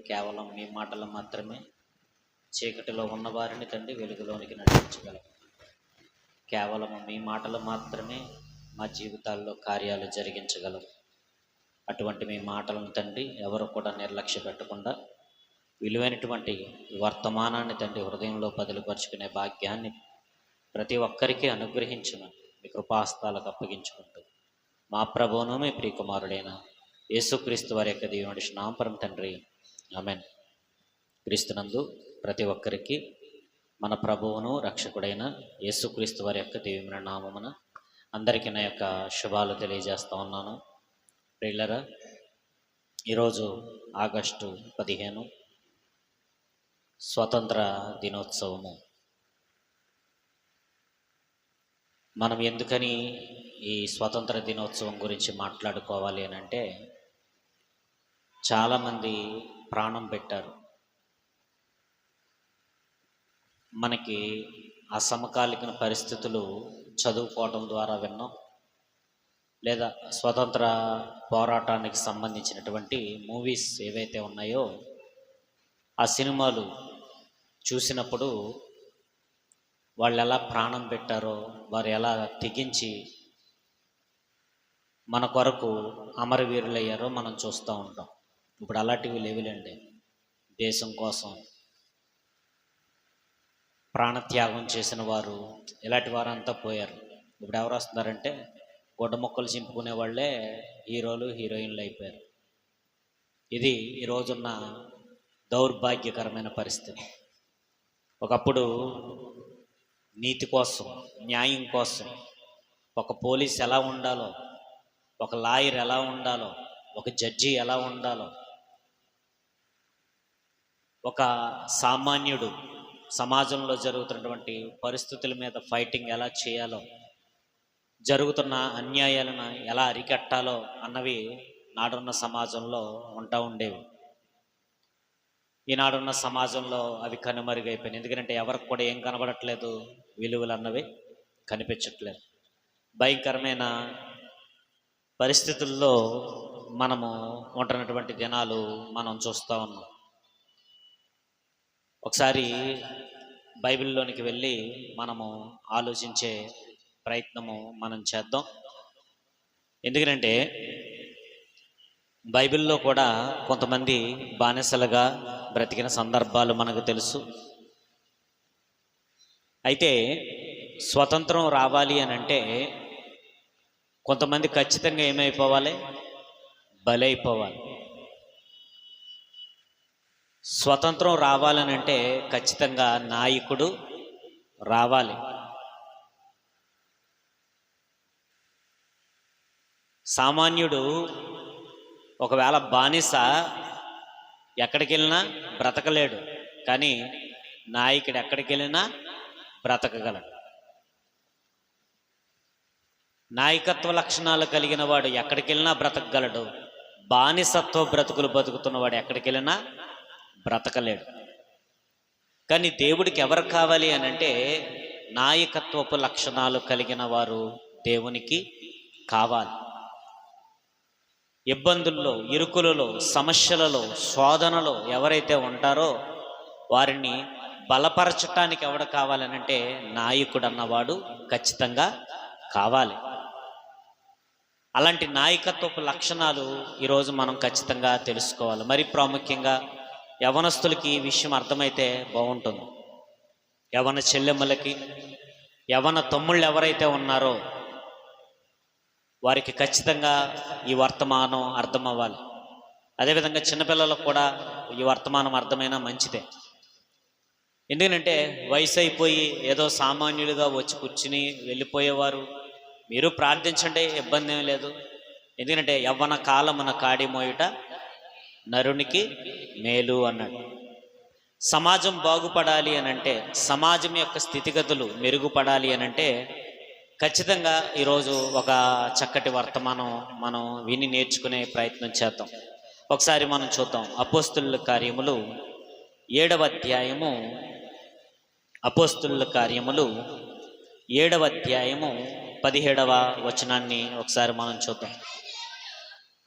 కేవలం మీ మాటలు మాత్రమే చీకటిలో ఉన్నవారిని తండ్రి వెలుగులోనికి నడిపించగలవు. కేవలం మీ మాటలు మాత్రమే మా జీవితాల్లో కార్యాలు జరిగించగలవు. అటువంటి మీ మాటలను తండ్రి ఎవరు కూడా నిర్లక్ష్య పెట్టకుండా విలువైనటువంటి వర్తమానాన్ని తండ్రి హృదయంలో బదులుపరుచుకునే భాగ్యాన్ని ప్రతి ఒక్కరికి అనుగ్రహించమని మీ కృపాస్తాలకు అప్పగించుకుంటూ మా ప్రభువును మీ ప్రియకుమారుడైన యేసుక్రీస్తు వారి యొక్క దేవుని నామపరం తండ్రి ఆమేన్. క్రీస్తునందు ప్రతి ఒక్కరికి మన ప్రభువును రక్షకుడైన యేసుక్రీస్తు వారి యొక్క దివ్యమైన నామమున అందరికీ నా యొక్క శుభాలు తెలియజేస్తా ఉన్నాను. ప్రియులారా, ఈరోజు ఆగస్టు 15 స్వతంత్ర దినోత్సవము. మనం ఎందుకని ఈ స్వతంత్ర దినోత్సవం గురించి మాట్లాడుకోవాలి అని అంటే, చాలామంది ప్రాణం పెట్టారు. మనకి అసమకాలిక పరిస్థితులు చదువుకోవడం ద్వారా విన్నాం, లేదా స్వతంత్ర పోరాటానికి సంబంధించినటువంటి మూవీస్ ఏవైతే ఉన్నాయో ఆ సినిమాలు చూసినప్పుడు వాళ్ళు ఎలా ప్రాణం పెట్టారో, వారు ఎలా తెగించి మన కొరకు అమరవీరులయ్యారో మనం చూస్తూ ఉంటాం. ఇప్పుడు అలాంటివి లేవులేండి. దేశం కోసం ప్రాణత్యాగం చేసిన వారు, ఇలాంటి వారు అంతా పోయారు. ఇప్పుడు ఎవరు వస్తున్నారంటే గుడ్డ మొక్కలు చింపుకునే వాళ్ళే హీరోలు హీరోయిన్లు అయిపోయారు. ఇది ఈరోజున్న దౌర్భాగ్యకరమైన పరిస్థితి. ఒకప్పుడు నీతి కోసం, న్యాయం కోసం ఒక పోలీస్ ఎలా ఉండాలో, ఒక లాయర్ ఎలా ఉండాలో, ఒక జడ్జి ఎలా ఉండాలో, ఒక సామాన్యుడు సమాజంలో జరుగుతున్నటువంటి పరిస్థితుల మీద ఫైటింగ్ ఎలా చేయాలో, జరుగుతున్న అన్యాయాలను ఎలా అరికట్టాలో అన్నవి నాడున్న సమాజంలో ఉంటా ఉండేవి. ఈనాడున్న సమాజంలో అవి కనుమరుగైపోయినాయి. ఎందుకంటే ఎవరికి కూడా ఏం కనబడట్లేదు, విలువలు అన్నవి కనిపించట్లేదు. భయంకరమైన పరిస్థితుల్లో మనము ఉంటున్నటువంటి దినాలు మనం చూస్తూ ఉన్నాం. ఒకసారి బైబిల్లోనికి వెళ్ళి మనము ఆలోచించే ప్రయత్నము మనం చేద్దాం. ఎందుకంటే బైబిల్లో కూడా కొంతమంది బానిసలుగా బ్రతికిన సందర్భాలు మనకు తెలుసు. అయితే స్వతంత్రం రావాలి అని అంటే కొంతమంది ఖచ్చితంగా ఏమైపోవాలి? బలైపోవాలి. స్వతంత్రం రావాలని అంటే ఖచ్చితంగా నాయకుడు రావాలి. సామాన్యుడు ఒకవేళ బానిస ఎక్కడికి వెళ్ళినా బ్రతకలేడు, కానీ నాయకుడు ఎక్కడికి వెళ్ళినా బ్రతకగలడు. నాయకత్వ లక్షణాలు కలిగిన వాడు ఎక్కడికి వెళ్ళినా బ్రతకగలడు. బానిసత్వ బ్రతుకులు బతుకుతున్నవాడు ఎక్కడికి వెళ్ళినా బ్రతకలేడు. కానీ దేవుడికి ఎవరు కావాలి అని అంటే నాయకత్వపు లక్షణాలు కలిగిన వారు దేవునికి కావాలి. ఇబ్బందుల్లో, ఇరుకులలో, సమస్యలలో, శోధనలో ఎవరైతే ఉంటారో వారిని బలపరచటానికి ఎవడు కావాలనంటే నాయకుడు అన్నవాడు ఖచ్చితంగా కావాలి. అలాంటి నాయకత్వపు లక్షణాలు ఈరోజు మనం ఖచ్చితంగా తెలుసుకోవాలి. మరి ప్రాముఖ్యంగా యవనస్తులకి ఈ విషయం అర్థమైతే బాగుంటుంది. యవన చెల్లెమ్మలకి, యవన తమ్ముళ్ళు ఎవరైతే ఉన్నారో వారికి ఖచ్చితంగా ఈ వర్తమానం అర్థం అవ్వాలి. అదేవిధంగా చిన్నపిల్లలకు కూడా ఈ వర్తమానం అర్థమైనా మంచిదే. ఎందుకంటే వయసు అయిపోయి ఏదో సామాన్యులుగా వచ్చి కూర్చుని వెళ్ళిపోయేవారు మీరు ప్రార్థించండి, ఇబ్బంది ఏం లేదు. ఎందుకంటే యవ్వన కాలమున కాడి మోయుట నరునికి మేలు అన్నాడు. సమాజం బాగుపడాలి అని అంటే, సమాజం యొక్క స్థితిగతులు మెరుగుపడాలి అని అంటే ఖచ్చితంగా ఈరోజు ఒక చక్కటి వర్తమానం మనం విని నేర్చుకునే ప్రయత్నం చేద్దాం. ఒకసారి మనం చూద్దాం. అపోస్తుల కార్యములు 7వ అధ్యాయము, అపోస్తుల కార్యములు 7వ అధ్యాయము 17వ వచనాన్ని ఒకసారి మనం చూద్దాం.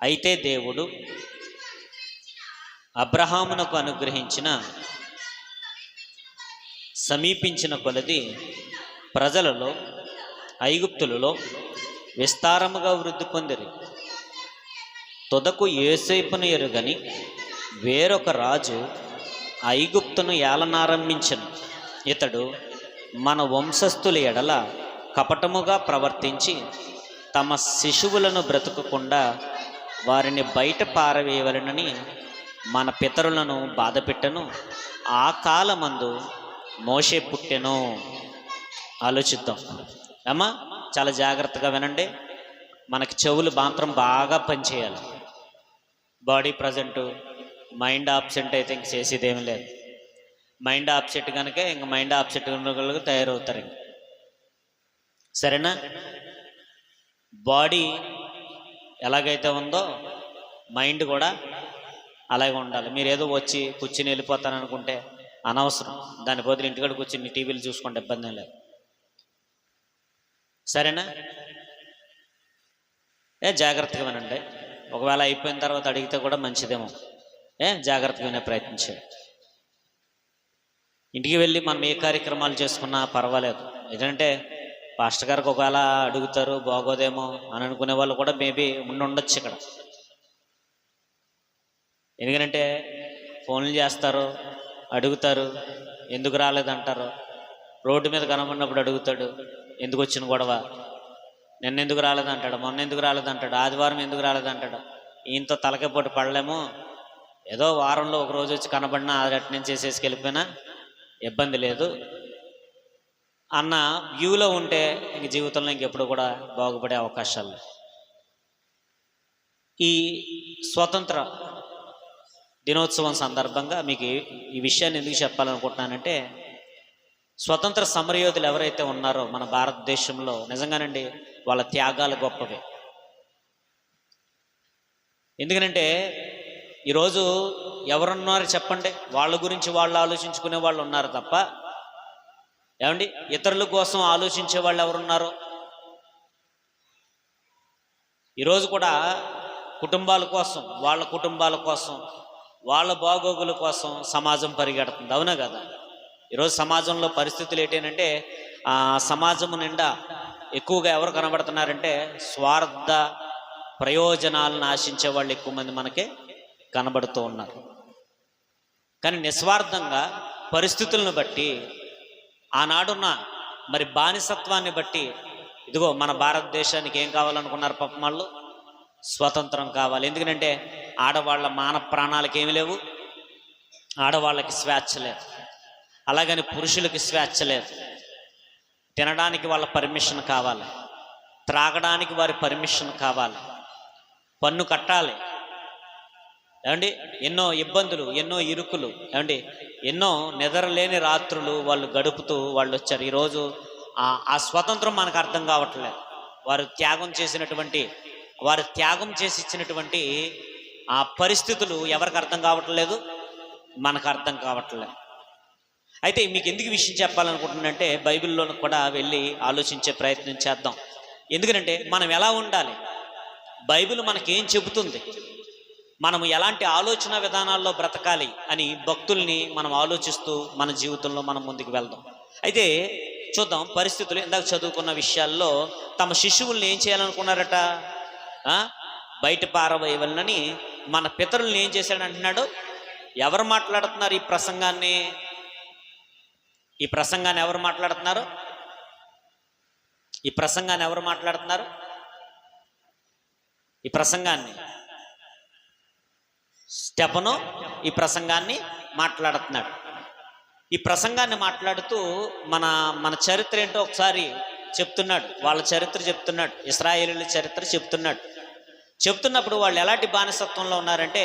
అయితే దేవుడు అబ్రహామునకు అనుగ్రహించిన సమీపించిన కొలది ప్రజలలో ఐగుప్తులలో విస్తారముగా వృద్ధి పొందిరి. తుదకు యోసేపును ఎరుగని వేరొక రాజు ఐగుప్తును ఏలనారంభించెను. ఇతడు మన వంశస్థుల ఎడల కపటముగా ప్రవర్తించి తమ శిశువులను బ్రతుకకుండా వారిని బయట పారవేయవలెనని మన పితరులను బాధపెట్టెను. ఆ కాలమందు మోషే పుట్టెను. ఆలోచిద్దాం అమ్మా, చాలా జాగ్రత్తగా వినండి. మనకి చెవులు మాత్రం బాగా పనిచేయాలి. బాడీ ప్రజెంటు, మైండ్ ఆబ్సెంట్ అయితే ఇంక చేసేదేమీ లేదు. మైండ్ ఆబ్సెంట్ కనుక ఇంక మైండ్ ఆబ్సెంట్ తయారవుతారు ఇంక. సరేనా? బాడీ ఎలాగైతే ఉందో మైండ్ కూడా అలాగే ఉండాలి. మీరు ఏదో వచ్చి కూర్చుని వెళ్ళిపోతాననుకుంటే అనవసరం. దాని బదులు ఇంటికాడ కూర్చుని టీవీలు చూసుకుంటే ఇబ్బంది ఏం లేదు. సరేనా? జాగ్రత్తగా వినండి. ఒకవేళ అయిపోయిన తర్వాత అడిగితే కూడా మంచిదేమో. జాగ్రత్తగా వినే ప్రయత్నించండి. ఇంటికి వెళ్ళి మనం ఏ కార్యక్రమాలు చేసుకున్నా పర్వాలేదు. ఏంటంటే పాస్టర్ గారికి ఒకవేళ అడుగుతారు బాగోదేమో అని అనుకునే వాళ్ళు కూడా మేబీ ఉండొచ్చు ఇక్కడ. ఎందుకంటే ఫోన్లు చేస్తారు, అడుగుతారు, ఎందుకు రాలేదంటారు. రోడ్డు మీద కనబడినప్పుడు అడుగుతాడు, ఎందుకు వచ్చిన గొడవ, నిన్న ఎందుకు రాలేదంటాడు, మొన్న ఎందుకు రాలేదంటాడు, ఆదివారం ఎందుకు రాలేదంటాడు. ఈయనతో తలకపోటు పడలేము. ఏదో వారంలో ఒక రోజు వచ్చి కనబడినా అటెండెన్స్ చేసేసి వెళ్ళిపోయినా ఇబ్బంది లేదు అన్న వ్యూలో ఉంటే ఇంక జీవితంలో ఇంకెప్పుడు కూడా బాగుపడే అవకాశాలు. ఈ స్వతంత్ర దినోత్సవం సందర్భంగా మీకు ఈ విషయాన్ని ఎందుకు చెప్పాలనుకుంటున్నానంటే, స్వతంత్ర సమరయోధులు ఎవరైతే ఉన్నారో మన భారతదేశంలో నిజంగానండి వాళ్ళ త్యాగాలు గొప్పవే. ఎందుకనంటే ఈరోజు ఎవరున్నారు చెప్పండి, వాళ్ళ గురించి వాళ్ళు ఆలోచించుకునే వాళ్ళు ఉన్నారు తప్ప ఏమండి ఇతరుల కోసం ఆలోచించే వాళ్ళు ఎవరున్నారు? ఈరోజు కూడా కుటుంబాల కోసం, వాళ్ళ కుటుంబాల కోసం, వాళ్ళ బాగోగుల కోసం సమాజం పరిగెడుతుంది. అవునా కదా? ఈరోజు సమాజంలో పరిస్థితులు ఏంటంటే సమాజం నిండా ఎక్కువగా ఎవరు కనబడుతున్నారంటే స్వార్థ ప్రయోజనాలను ఆశించే వాళ్ళు ఎక్కువ మంది మనకి కనబడుతూ ఉన్నారు. కానీ నిస్వార్థంగా పరిస్థితులను బట్టి, ఆనాడున్న మరి బానిసత్వాన్ని బట్టి, ఇదిగో మన భారతదేశానికి ఏం కావాలనుకున్నారు పాపం వాళ్ళు? స్వతంత్రం కావాలి. ఎందుకంటే ఆడవాళ్ళ మాన ప్రాణాలకు ఏమి లేవు, ఆడవాళ్ళకి స్వేచ్ఛ లేదు, అలాగని పురుషులకి స్వేచ్ఛ లేదు. తినడానికి వాళ్ళ పర్మిషన్ కావాలి, త్రాగడానికి వారి పర్మిషన్ కావాలి, పన్ను కట్టాలి. ఏమండి ఎన్నో ఇబ్బందులు, ఎన్నో ఇరుకులు, ఏమండి ఎన్నో నిద్రలేని రాత్రులు వాళ్ళు గడుపుతూ వాళ్ళు వచ్చారు. ఈరోజు ఆ స్వతంత్రం మనకు అర్థం కావట్లేదు. వారు త్యాగం చేసి ఇచ్చినటువంటి ఆ పరిస్థితులు ఎవరికి అర్థం కావట్లేదు? మనకు అర్థం కావట్లేదు. అయితే మీకు ఎందుకు విషయం చెప్పాలనుకుంటున్నానంటే, బైబిల్లో కూడా వెళ్ళి ఆలోచించే ప్రయత్నం చేద్దాం. ఎందుకంటే మనం ఎలా ఉండాలి, బైబిల్ మనకేం చెబుతుంది, మనము ఎలాంటి ఆలోచన విధానాల్లో బ్రతకాలి అని భక్తుల్ని మనం ఆలోచిస్తూ మన జీవితంలో మనం ముందుకు వెళ్దాం. అయితే చూద్దాం పరిస్థితులు. ఇందాక చదువుకున్న విషయాల్లో తమ శిశువుల్ని ఏం చేయాలనుకున్నారట? బయట పారవేయవలనని మన పితరుల్ని ఏం చేశాడు అంటున్నాడు. ఎవరు మాట్లాడుతున్నారు ఈ ప్రసంగాన్ని? ఈ ప్రసంగాన్ని ఎవరు మాట్లాడుతున్నారు? ఈ ప్రసంగాన్ని ఎవరు మాట్లాడుతున్నారు? ఈ ప్రసంగాన్ని స్టెఫను ఈ ప్రసంగాన్ని మాట్లాడుతున్నాడు. ఈ ప్రసంగాన్ని మాట్లాడుతూ మన చరిత్ర ఏంటో ఒకసారి చెప్తున్నాడు. వాళ్ళ చరిత్ర చెప్తున్నాడు, ఇశ్రాయేలీయుల చరిత్ర చెప్తున్నప్పుడు వాళ్ళు ఎలాంటి బానిసత్వంలో ఉన్నారంటే,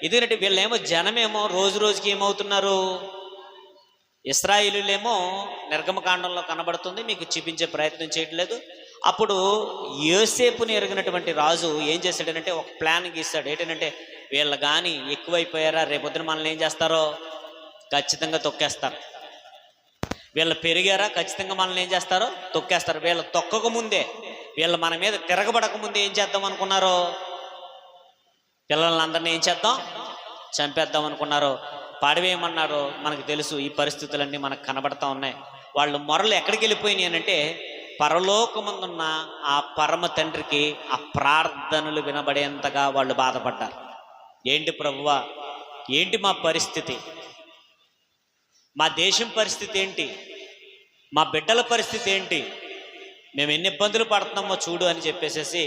ఎందుకంటే వీళ్ళేమో జనమేమో రోజు రోజుకి ఏమవుతున్నారు, ఇశ్రాయేలీయులేమో నిర్గమకాండంలో కనబడుతుంది, మీకు చూపించే ప్రయత్నం చేయట్లేదు. అప్పుడు యోసేపుని ఎరిగినటువంటి రాజు ఏం చేశాడనంటే ఒక ప్లాన్ గీస్తాడు. ఏంటంటే వీళ్ళు కానీ ఎక్కువైపోయారా, రేపొద్దున మనల్ని ఏం చేస్తారో ఖచ్చితంగా తొక్కేస్తారు. వీళ్ళు పెరిగారా, ఖచ్చితంగా మనల్ని ఏం చేస్తారో తొక్కేస్తారు. వీళ్ళు తొక్కక ముందే, వీళ్ళు మన మీద తిరగబడక ముందే ఏం చేద్దాం అనుకున్నారో, పిల్లలందరినీ ఏం చేద్దాం, చంపేద్దాం అనుకున్నారో, పాడివేయమన్నారో మనకు తెలుసు. ఈ పరిస్థితులన్నీ మనకు కనబడతా ఉన్నాయి. వాళ్ళు మొరలు ఎక్కడికి వెళ్ళిపోయినాయి అనంటే పరలోకమందున్న ఆ పరమ తండ్రికి ఆ ప్రార్థనలు వినబడేంతగా వాళ్ళు బాధపడ్డారు. ఏంటి ప్రభువా, ఏంటి మా పరిస్థితి, మా దేశం పరిస్థితి ఏంటి, మా బిడ్డల పరిస్థితి ఏంటి, మేము ఎన్ని ఇబ్బందులు పడుతున్నామో చూడు అని చెప్పేసి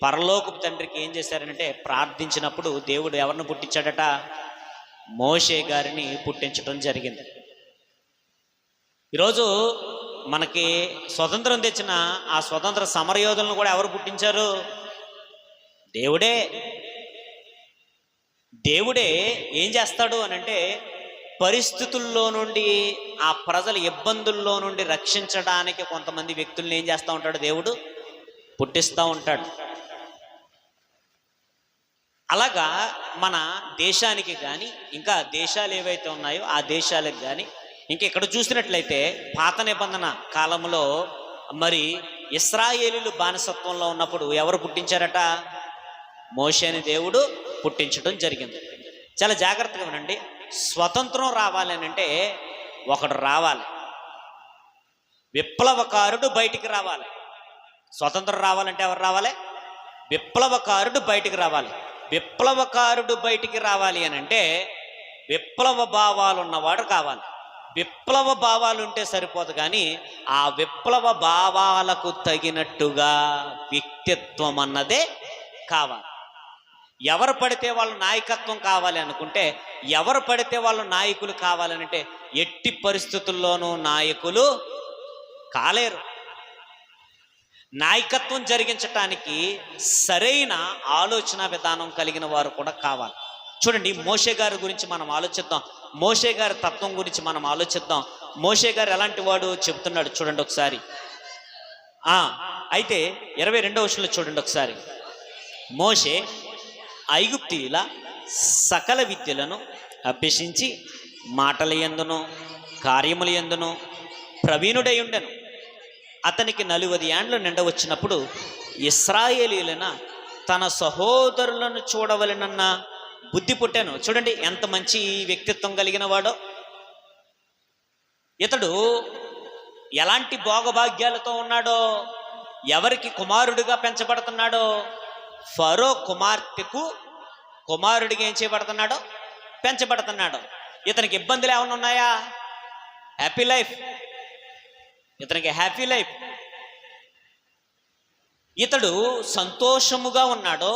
పరలోకపు తండ్రికి ఏం చేశారనంటే ప్రార్థించినప్పుడు దేవుడు ఎవరిని పుట్టించాడట? మోషే గారిని పుట్టించడం జరిగింది. ఈరోజు మనకి స్వతంత్రం తెచ్చిన ఆ స్వతంత్ర సమరయోధులను కూడా ఎవరు పుట్టించారు? దేవుడే. దేవుడే ఏం చేస్తాడు అనంటే పరిస్థితుల్లో నుండి, ఆ ప్రజల ఇబ్బందుల్లో నుండి రక్షించడానికి కొంతమంది వ్యక్తుల్ని ఏం చేస్తూ ఉంటాడు? దేవుడు పుట్టిస్తూ ఉంటాడు. అలాగా మన దేశానికి కానీ, ఇంకా దేశాలు ఏవైతే ఉన్నాయో ఆ దేశాలకు కానీ, ఇంకా ఇక్కడ చూసినట్లయితే పాత నిబంధన కాలంలో మరి ఇశ్రాయేలీలు బానిసత్వంలో ఉన్నప్పుడు ఎవరు పుట్టించారట? మోషేని దేవుడు పుట్టించడం జరిగింది. చాలా జాగ్రత్తగా వినండి. స్వతంత్రం రావాలి అని అంటే ఒకడు రావాలి, విప్లవకారుడు బయటికి రావాలి. స్వతంత్రం రావాలంటే ఎవరు రావాలి? విప్లవకారుడు బయటికి రావాలి. విప్లవకారుడు బయటికి రావాలి అని అంటే విప్లవ భావాలు ఉన్నవాడు కావాలి. విప్లవ భావాలు ఉంటే సరిపోదు, కానీ ఆ విప్లవ భావాలకు తగినట్టుగా వ్యక్తిత్వం అన్నదే కావాలి. ఎవరు పడితే వాళ్ళు నాయకత్వం కావాలి అనుకుంటే, ఎవరు పడితే వాళ్ళు నాయకులు కావాలనంటే ఎట్టి పరిస్థితుల్లోనూ నాయకులు కాలేరు. నాయకత్వం జరిగించటానికి సరైన ఆలోచన విధానం కలిగిన వారు కూడా కావాలి. చూడండి, మోషే గారి గురించి మనం ఆలోచిద్దాం. మోషే గారి తత్వం గురించి మనం ఆలోచిద్దాం. మోషే గారు ఎలాంటి వాడు చెప్తున్నాడు చూడండి ఒకసారి. అయితే 22వ వచనంలో చూడండి ఒకసారి. మోషే ఐగుప్తీయుల సకల విద్యలను అభ్యసించి మాటల యందును కార్యముల యందును ప్రవీణుడై ఉండెను. అతనికి 40 ఏండ్లు నిండవచ్చినప్పుడు ఇశ్రాయేలీయులైన తన సహోదరులను చూడవలెనన్న బుద్ధి పుట్టాను. చూడండి ఎంత మంచి వ్యక్తిత్వం కలిగిన వాడో. ఇతడు ఎలాంటి భోగభాగ్యాలతో ఉన్నాడో, ఎవరికి కుమారుడిగా పెంచబడుతున్నాడో, ఫరో కుమార్తెకు కుమారుడిగా ఏం చేయబడుతున్నాడో? పెంచబడుతున్నాడు. ఇతనికి ఇబ్బందులు ఏమైనా ఉన్నాయా? Happy life. ఇతనికి హ్యాపీ లైఫ్. ఇతడు సంతోషముగా ఉన్నాడో.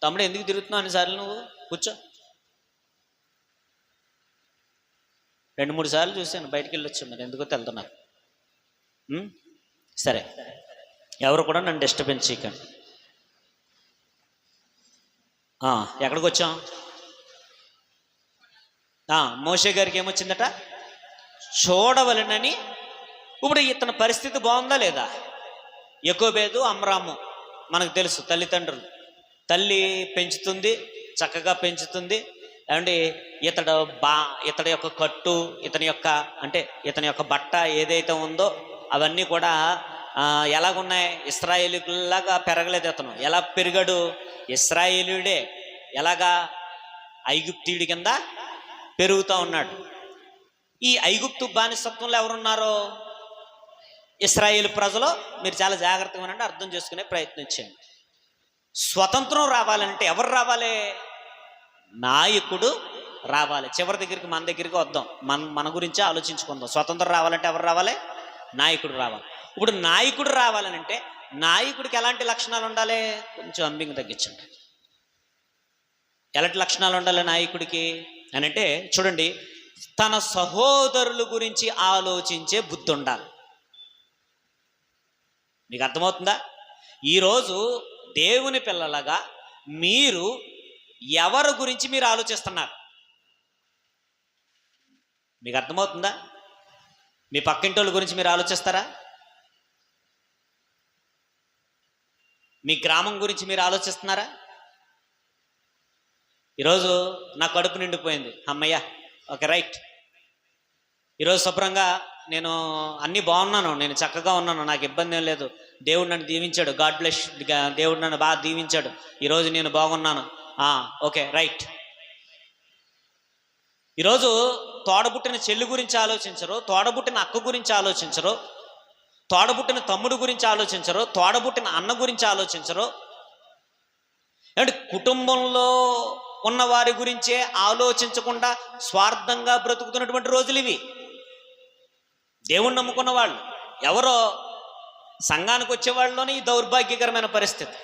తమ్ముడు ఎందుకు తిరుగుతున్నావు అన్నిసార్లు? నువ్వు కూర్చో. 2-3 సార్లు చూశాను, బయటికి వెళ్ళొచ్చు, మరి ఎందుకో వెళ్తున్నారు. సరే, ఎవరు కూడా నన్ను డిస్టర్బెన్స్ చేయకండి. ఎక్కడికి వచ్చాం? మోషే గారికి ఏమొచ్చిందట? చూడవలెనని. ఇప్పుడు ఇతని పరిస్థితి బాగుందా లేదా? యెకోబేదు అమ్రాము మనకు తెలుసు, తల్లిదండ్రులు. తల్లి పెంచుతుంది, చక్కగా పెంచుతుంది. ఏమంటే ఇతడి యొక్క కట్టు, ఇతని యొక్క బట్ట ఏదైతే ఉందో అవన్నీ కూడా ఎలాగున్నాయి? ఇశ్రాయేలీలాగా పెరగలేదు. అతను ఎలా పెరిగాడు? ఇశ్రాయేలీయుడే. ఎలాగా? ఐగుప్తీయుడి కింద పెరుగుతూ ఉన్నాడు. ఈ ఐగుప్తు బానిసత్వంలో ఎవరున్నారో? ఇశ్రాయేలు ప్రజలు. మీరు చాలా జాగ్రత్తగా ఉండండి, అర్థం చేసుకునే ప్రయత్నం చేయండి. స్వతంత్రం రావాలంటే ఎవరు రావాలి? నాయకుడు రావాలి. చివరి దగ్గరికి మన దగ్గరికి వద్దాం, మన గురించి ఆలోచించుకుందాం. స్వతంత్రం రావాలంటే ఎవరు రావాలి? నాయకుడు రావాలి. ఇప్పుడు నాయకుడు రావాలనంటే నాయకుడికి ఎలాంటి లక్షణాలు ఉండాలి? కొంచెం అంబింగ్ తగ్గించండి. ఎలాంటి లక్షణాలు ఉండాలి నాయకుడికి అని అంటే చూడండి, తన సహోదరుల గురించి ఆలోచించే బుద్ధి ఉండాలి. మీకు అర్థమవుతుందా? ఈరోజు దేవుని పిల్లలుగా మీరు ఎవరి గురించి మీరు ఆలోచిస్తున్నారు? మీకు అర్థమవుతుందా? మీ పక్కింటోళ్ళ గురించి మీరు ఆలోచిస్తారా? మీ గ్రామం గురించి మీరు ఆలోచిస్తున్నారా? ఈరోజు నా కడుపు నిండిపోయింది, అమ్మయ్య, ఓకే రైట్, ఈరోజు శుభ్రంగా నేను అన్నీ బాగున్నాను, నేను చక్కగా ఉన్నాను, నాకు ఇబ్బంది ఏం లేదు, దేవుడు నన్ను దీవించాడు, గాడ్ బ్లెస్, దేవుడు నన్ను బాగా దీవించాడు, ఈరోజు నేను బాగున్నాను, ఓకే రైట్. ఈరోజు తోడబుట్టిన చెల్లి గురించి ఆలోచించరు, తోడబుట్టిన అక్క గురించి ఆలోచించరు, తోడబుట్టిన తమ్ముడు గురించి ఆలోచించరు, తోడబుట్టిన అన్న గురించి ఆలోచించరు. అంటే కుటుంబంలో ఉన్న వారి గురించే ఆలోచించకుండా స్వార్థంగా బ్రతుకుతున్నటువంటి రోజులు ఇవి. దేవుణ్ణి నమ్ముకున్న వాళ్ళు ఎవరో సంఘానికి వచ్చేవాళ్ళలోనే ఈ దౌర్భాగ్యకరమైన పరిస్థితి.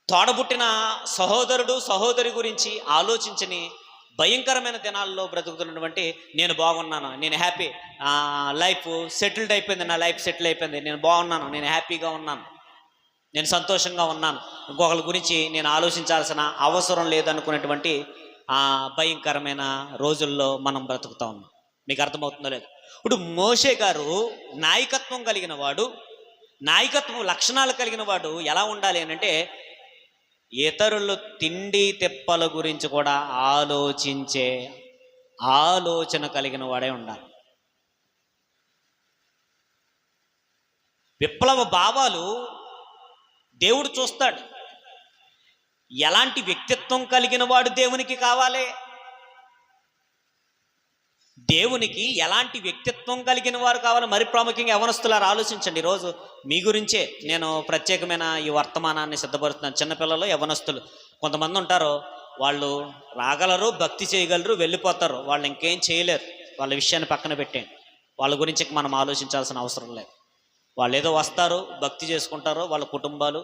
తోడబుట్టిన సహోదరుడు సహోదరి గురించి ఆలోచించని భయంకరమైన దినాల్లో బ్రతుకుతున్నటువంటి, నేను బాగున్నాను, నేను హ్యాపీ, లైఫ్ సెటిల్డ్ అయిపోయింది, నా లైఫ్ సెటిల్ అయిపోయింది, నేను బాగున్నాను, నేను హ్యాపీగా ఉన్నాను, నేను సంతోషంగా ఉన్నాను, ఇంకొకరి గురించి నేను ఆలోచించాల్సిన అవసరం లేదనుకునేటువంటి భయంకరమైన రోజుల్లో మనం బ్రతుకుతా ఉన్నాం. మీకు అర్థమవుతుందో లేదు? ఇప్పుడు మోషే గారు నాయకత్వం కలిగిన వాడు, నాయకత్వం లక్షణాలు కలిగిన వాడు ఎలా ఉండాలి అని అంటే, ఇతరులు తిండి తెప్పల గురించి కూడా ఆలోచించే ఆలోచన కలిగిన వాడే ఉండాలి. విప్లవ భావాలు దేవుడు చూస్తాడు. ఎలాంటి వ్యక్తిత్వం కలిగిన వాడు దేవునికి కావాలి? దేవునికి ఎలాంటి వ్యక్తిత్వం కలిగిన వారు కావాలి? మరి ప్రాముఖ్యంగా యవనస్తులారు ఆలోచించండి. ఈరోజు మీ గురించే నేను ప్రత్యేకమైన ఈ వర్తమానాన్ని సిద్ధపడుతున్నాను. చిన్నపిల్లలు, యవనస్తులు కొంతమంది ఉంటారు, వాళ్ళు రాగలరు, భక్తి చేయగలరు, వెళ్ళిపోతారు, వాళ్ళు ఇంకేం చేయలేరు. వాళ్ళ విషయాన్ని పక్కన పెట్టేయండి, వాళ్ళ గురించి మనం ఆలోచించాల్సిన అవసరం లేదు. వాళ్ళు ఏదో వస్తారు, భక్తి చేసుకుంటారు, వాళ్ళ కుటుంబాలు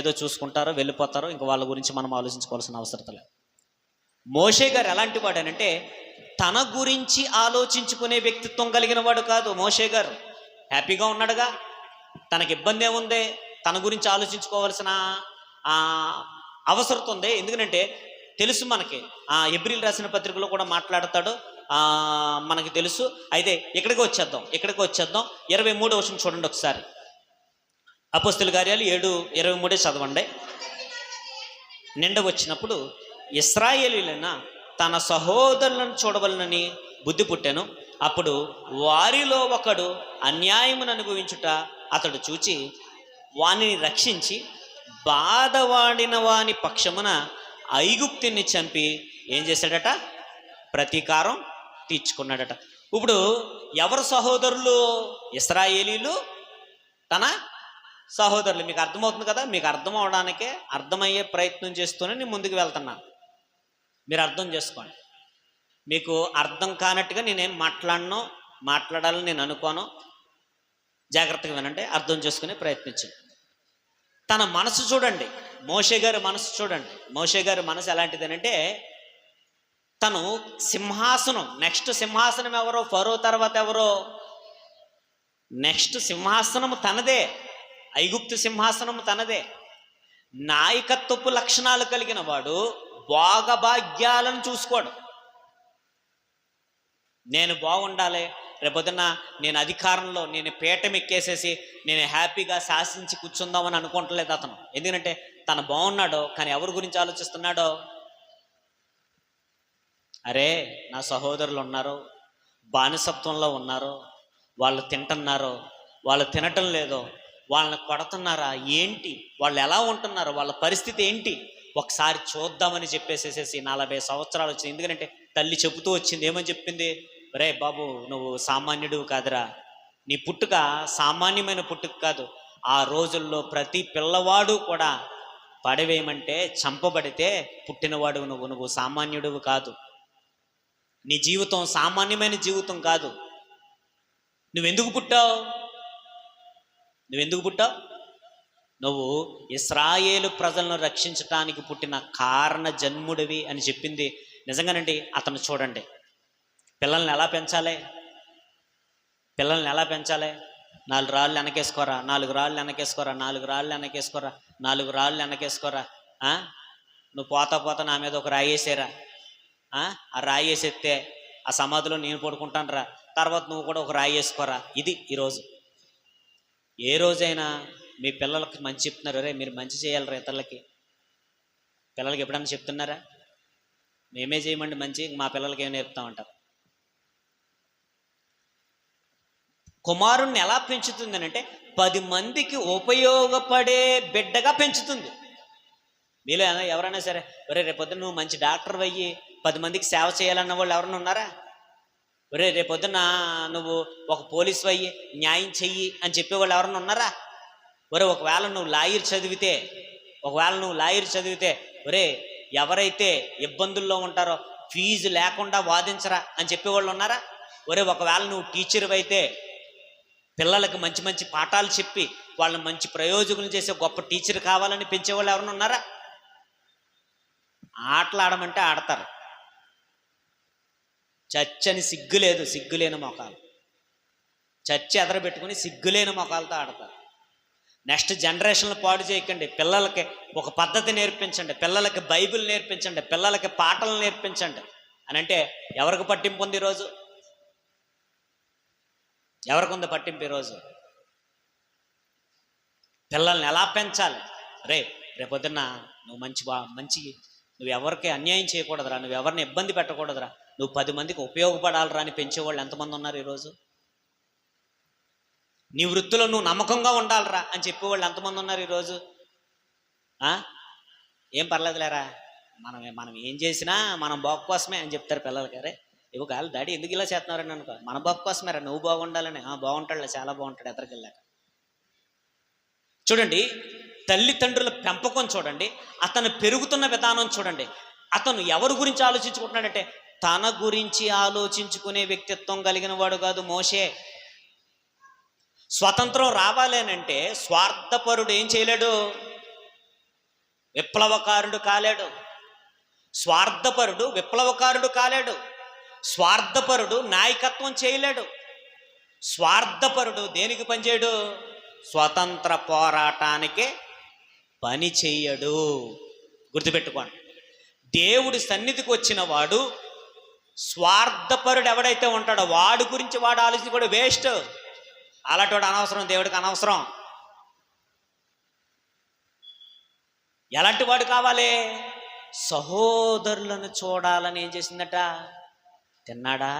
ఏదో చూసుకుంటారో వెళ్ళిపోతారో, ఇంకా వాళ్ళ గురించి మనం ఆలోచించుకోవాల్సిన అవసరం లేదు. మోషే గారు ఎలాంటి వాడనంటే, తన గురించి ఆలోచించుకునే వ్యక్తిత్వం కలిగిన వాడు కాదు. మోషే గారు హ్యాపీగా ఉన్నాడుగా, తనకి ఇబ్బంది ఏముంది, తన గురించి ఆలోచించుకోవాల్సిన అవసరం ఉంది. ఎందుకంటే తెలుసు మనకి, ఎబ్రిల్ రాసిన పత్రికలో కూడా మాట్లాడతాడు, మనకి తెలుసు. అయితే ఇక్కడికి వచ్చేద్దాం 23వ వచనం చూడండి ఒకసారి. అపోస్తలుల కార్యాలు 7:23 చదవండి. నిండ వచ్చినప్పుడు ఇశ్రాయేలీయులైన తన సహోదరులను చూడవలనని బుద్ధి పుట్టెను. అప్పుడు వారిలో ఒకడు అన్యాయమును అనుభవించుట అతడు చూచి వానిని రక్షించి బాధవాడిన వాని పక్షమున ఐగుప్తుని చంపి ఏం చేశాడట? ప్రతీకారం తీర్చుకున్నాడట. ఇప్పుడు ఎవరు సహోదరులు? ఇశ్రాయేలీలు తన సహోదరులు. మీకు అర్థమవుతుంది కదా? మీకు అర్థం అవడానికే, అర్థమయ్యే ప్రయత్నం చేస్తూనే నేను ముందుకు వెళ్తున్నాను. మీరు అర్థం చేసుకోండి. మీకు అర్థం కానట్టుగా నేనేం మాట్లాడాలని నేను అనుకోను. జాగ్రత్తగా వినండి, అర్థం చేసుకునే ప్రయత్నించండి. తన మనసు చూడండి, మోషే గారి మనసు చూడండి. మోషే గారి మనసు ఎలాంటిది అంటే, తను సింహాసనం, నెక్స్ట్ సింహాసనం ఎవరో? ఫరో తర్వాత ఎవరో? నెక్స్ట్ సింహాసనము తనదే, ఐగుప్తు సింహాసనము తనదే. నాయకత్వపు లక్షణాలు కలిగిన వాడు భోగభాగ్యాలను చూసుకోడు. నేను బాగుండాలి, రేపొద్దున నేను అధికారంలో, నేను పీఠం ఎక్కేసేసి నేను హ్యాపీగా శాసించి కూర్చుందామని అనుకోవట్లేదు అతను. ఎందుకంటే తను బాగున్నాడో, కానీ ఎవరి గురించి ఆలోచిస్తున్నాడో? అరే, నా సహోదరులు ఉన్నారు, బానిసత్వంలో ఉన్నారు, వాళ్ళు తింటున్నారు, వాళ్ళు తినటం లేదో, వాళ్ళని కొడుతున్నారా ఏంటి, వాళ్ళు ఎలా ఉంటున్నారు, వాళ్ళ పరిస్థితి ఏంటి, ఒకసారి చూద్దామని చెప్పేసేసేసి 40 సంవత్సరాలు వచ్చింది. ఎందుకంటే తల్లి చెబుతూ వచ్చింది, ఏమని చెప్పింది? రే బాబు, నువ్వు సామాన్యుడు కాదురా, నీ పుట్టుక సామాన్యమైన పుట్టుక కాదు. ఆ రోజుల్లో ప్రతి పిల్లవాడు కూడా పడవేయమంటే చంపబడితే పుట్టినవాడు నువ్వు సామాన్యుడు కాదు. నీ జీవితం సామాన్యమైన జీవితం కాదు. నువ్వెందుకు పుట్టావు? నువ్వు ఇశ్రాయేలు ప్రజలను రక్షించటానికి పుట్టిన కారణ జన్ముడివి అని చెప్పింది నిజంగానండి. అతను చూడండి, పిల్లల్ని ఎలా పెంచాలి? 4 రాళ్ళు వెనకేసుకోరా, 4 రాళ్ళు వెనకేసుకోరా, 4 రాళ్ళు వెనకేసుకోరా, 4 రాళ్ళు వెనకేసుకోరా. నువ్వు పోతా నా మీద ఒక రాయి వేసేరా, ఆ రాయి వేసేస్తే ఆ సమాధిలో నేను పడుకుంటాను రా, తర్వాత నువ్వు కూడా ఒక రాయి వేసుకోరా. ఇది ఈరోజు. ఏ రోజైనా మీ పిల్లలకి మంచి చెప్తున్నారు, రే మీరు మంచి చేయాలరా ఇతరులకి? పిల్లలకి ఎప్పుడన్నా చెప్తున్నారా? మేమే చేయమండి మంచి, మా పిల్లలకి ఏమి నేర్పుతామంటారు. కుమారుణ్ణి ఎలా పెంచుతుంది అంటే 10 మందికి ఉపయోగపడే బిడ్డగా పెంచుతుంది. మీలో ఎవరైనా సరే ఒరే రేపొద్దున నువ్వు మంచి డాక్టర్ అయ్యి 10 మందికి సేవ చేయాలన్న వాళ్ళు ఎవరైనా ఉన్నారా? ఒరే రేపొద్దున నువ్వు ఒక పోలీసు అయ్యి న్యాయం చెయ్యి అని చెప్పేవాళ్ళు ఎవరైనా ఉన్నారా? ఒరే ఒకవేళ నువ్వు లాయర్ చదివితే ఒరే ఎవరైతే ఇబ్బందుల్లో ఉంటారో ఫీజు లేకుండా వాదించరా అని చెప్పేవాళ్ళు ఉన్నారా? ఒరే ఒకవేళ నువ్వు టీచర్ అయితే పిల్లలకి మంచి మంచి పాఠాలు చెప్పి వాళ్ళని మంచి ప్రయోజకులు చేసే గొప్ప టీచర్ కావాలని పెంచేవాళ్ళు ఎవరైనా ఉన్నారా? ఆటలు ఆడమంటే ఆడతారు. చచ్చని సిగ్గులేని మొఖాలు, చచ్చి ఎదరబెట్టుకుని సిగ్గులేని మొఖాలతో ఆడతారు. నెక్స్ట్ జనరేషన్లు పాడు చేయకండి. పిల్లలకి ఒక పద్ధతి నేర్పించండి, పిల్లలకి బైబిల్ నేర్పించండి, పిల్లలకి పాటలు నేర్పించండి అని అంటే ఎవరికి పట్టింపు ఉంది ఈరోజు? ఎవరికి ఉంది పట్టింపు ఈరోజు? పిల్లల్ని ఎలా పెంచాలి? రేపొద్దున్న నువ్వు మంచి నువ్వు ఎవరికి అన్యాయం చేయకూడదురా, నువ్వు ఎవరిని ఇబ్బంది పెట్టకూడదురా, నువ్వు 10 మందికి ఉపయోగపడాలరా అని పెంచేవాళ్ళు ఎంతమంది ఉన్నారు ఈరోజు? నీ వృత్తిలో నువ్వు నమ్మకంగా ఉండాలరా అని చెప్పేవాళ్ళు ఎంతమంది ఉన్నారు ఈరోజు? ఏం పర్లేదులేరా, మనం ఏం చేసినా మనం బాగు కోసమే అని చెప్తారు పిల్లలకి. అరే ఇవ్వ కాదు డాడీ ఎందుకు ఇలా చేస్తున్నారని అనుకో, మన బాగు కోసమేరా, నువ్వు బాగుండాలని. బాగుంటాడులే, చాలా బాగుంటాడు ఎదరికెళ్ళాక. చూడండి, తల్లిదండ్రుల పెంపకం చూడండి, అతను పెరుగుతున్న విధానం చూడండి. అతను ఎవరి గురించి ఆలోచించుకుంటున్నాడంటే తన గురించి ఆలోచించుకునే వ్యక్తిత్వం కలిగిన వాడు కాదు మోషే. స్వతంత్రం రావాలేనంటే స్వార్థపరుడు ఏం చేయలేడు, విప్లవకారుడు కాలేడు. స్వార్థపరుడు విప్లవకారుడు కాలేడు. స్వార్థపరుడు నాయకత్వం చేయలేడు. స్వార్థపరుడు దేనికి పనిచేయడు? స్వతంత్ర పోరాటానికే పని చెయ్యడు. గుర్తుపెట్టుకోండి, దేవుడి సన్నిధికి వచ్చిన వాడు స్వార్థపరుడు ఎవడైతే ఉంటాడో వాడి గురించి వాడు ఆలోచించి కూడా వేస్ట్. అలాంటి వాడు అనవసరం, దేవుడికి అనవసరం. ఎలాంటి వాడు కావాలి? సహోదరులను చూడాలని ఏం చేసిందట? తిన్నాడా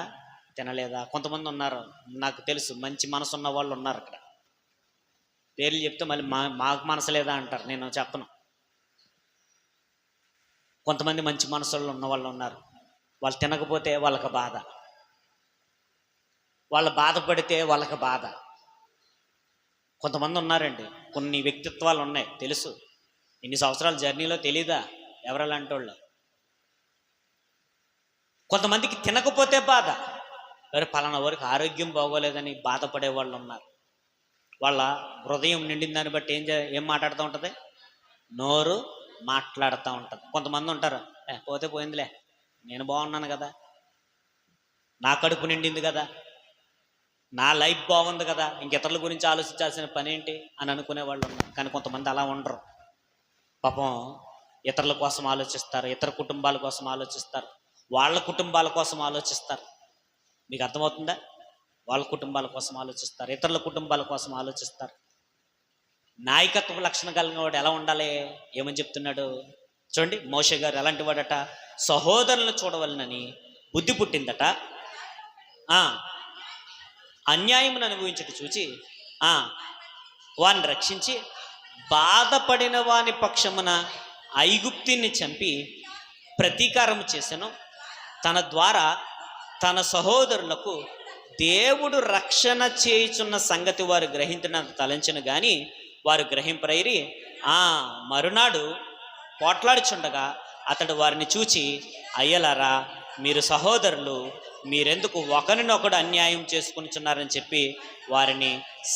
తినలేదా? కొంతమంది ఉన్నారు, నాకు తెలుసు, మంచి మనసు ఉన్న వాళ్ళు ఉన్నారు అక్కడ. పేర్లు చెప్తే మళ్ళీ మాకు మనసు లేదా అంటారు, నేను చెప్పను. కొంతమంది మంచి మనసుల్లో ఉన్న వాళ్ళు ఉన్నారు, వాళ్ళు తినకపోతే వాళ్ళకి బాధ, వాళ్ళు బాధపడితే వాళ్ళకి బాధ. కొంతమంది ఉన్నారండి, కొన్ని వ్యక్తిత్వాలు ఉన్నాయి, తెలుసు. ఇన్ని సంవత్సరాల జర్నీలో తెలీదా ఎవరలాంటి వాళ్ళు? కొంతమందికి తినకపోతే బాధ, మరి పలానా వారికి ఆరోగ్యం బాగోలేదని బాధపడే వాళ్ళు ఉన్నారు. వాళ్ళ హృదయం నిండిన దాన్ని బట్టి ఏం మాట్లాడుతూ ఉంటుంది? నోరు మాట్లాడుతూ ఉంటుంది. కొంతమంది ఉంటారు, పోతే పోయిందిలే, నేను బాగున్నాను కదా, నా కడుపు నిండింది కదా, నా లైఫ్ బాగుంది కదా, ఇంకెతరుల గురించి ఆలోచించాల్సిన పని ఏంటి అని అనుకునే వాళ్ళు ఉన్నారు. కానీ కొంతమంది అలా ఉండరు. పాపం ఇతరుల కోసం ఆలోచిస్తారు, ఇతర కుటుంబాల కోసం ఆలోచిస్తారు, వాళ్ళ కుటుంబాల కోసం ఆలోచిస్తారు. మీకు అర్థమవుతుందా? వాళ్ళ కుటుంబాల కోసం ఆలోచిస్తారు, ఇతరుల కుటుంబాల కోసం ఆలోచిస్తారు. నాయకత్వ లక్షణం కలిగిన వాడు ఎలా ఉండాలి? ఏమని చెప్తున్నాడు చూడండి. మోషే గారు ఎలాంటి వాడట? సహోదరులను చూడవలనని బుద్ధి పుట్టిందట, అన్యాయమును అనుభవించుట చూచి వారిని రక్షించి బాధపడిన వాని పక్షమున ఐగుప్తిని చంపి ప్రతీకారము చేసెను. తన ద్వారా తన సహోదరులకు దేవుడు రక్షణ చేయుచున్న సంగతి వారు గ్రహించిన తలంచను గాని వారు గ్రహింపరైరి. మరునాడు పోట్లాడుచుండగా అతడు వారిని చూచి, అయ్యలారా, మీరు సహోదరులు, మీరెందుకు ఒకరినొకడు అన్యాయం చేసుకునిచున్నారని చెప్పి వారిని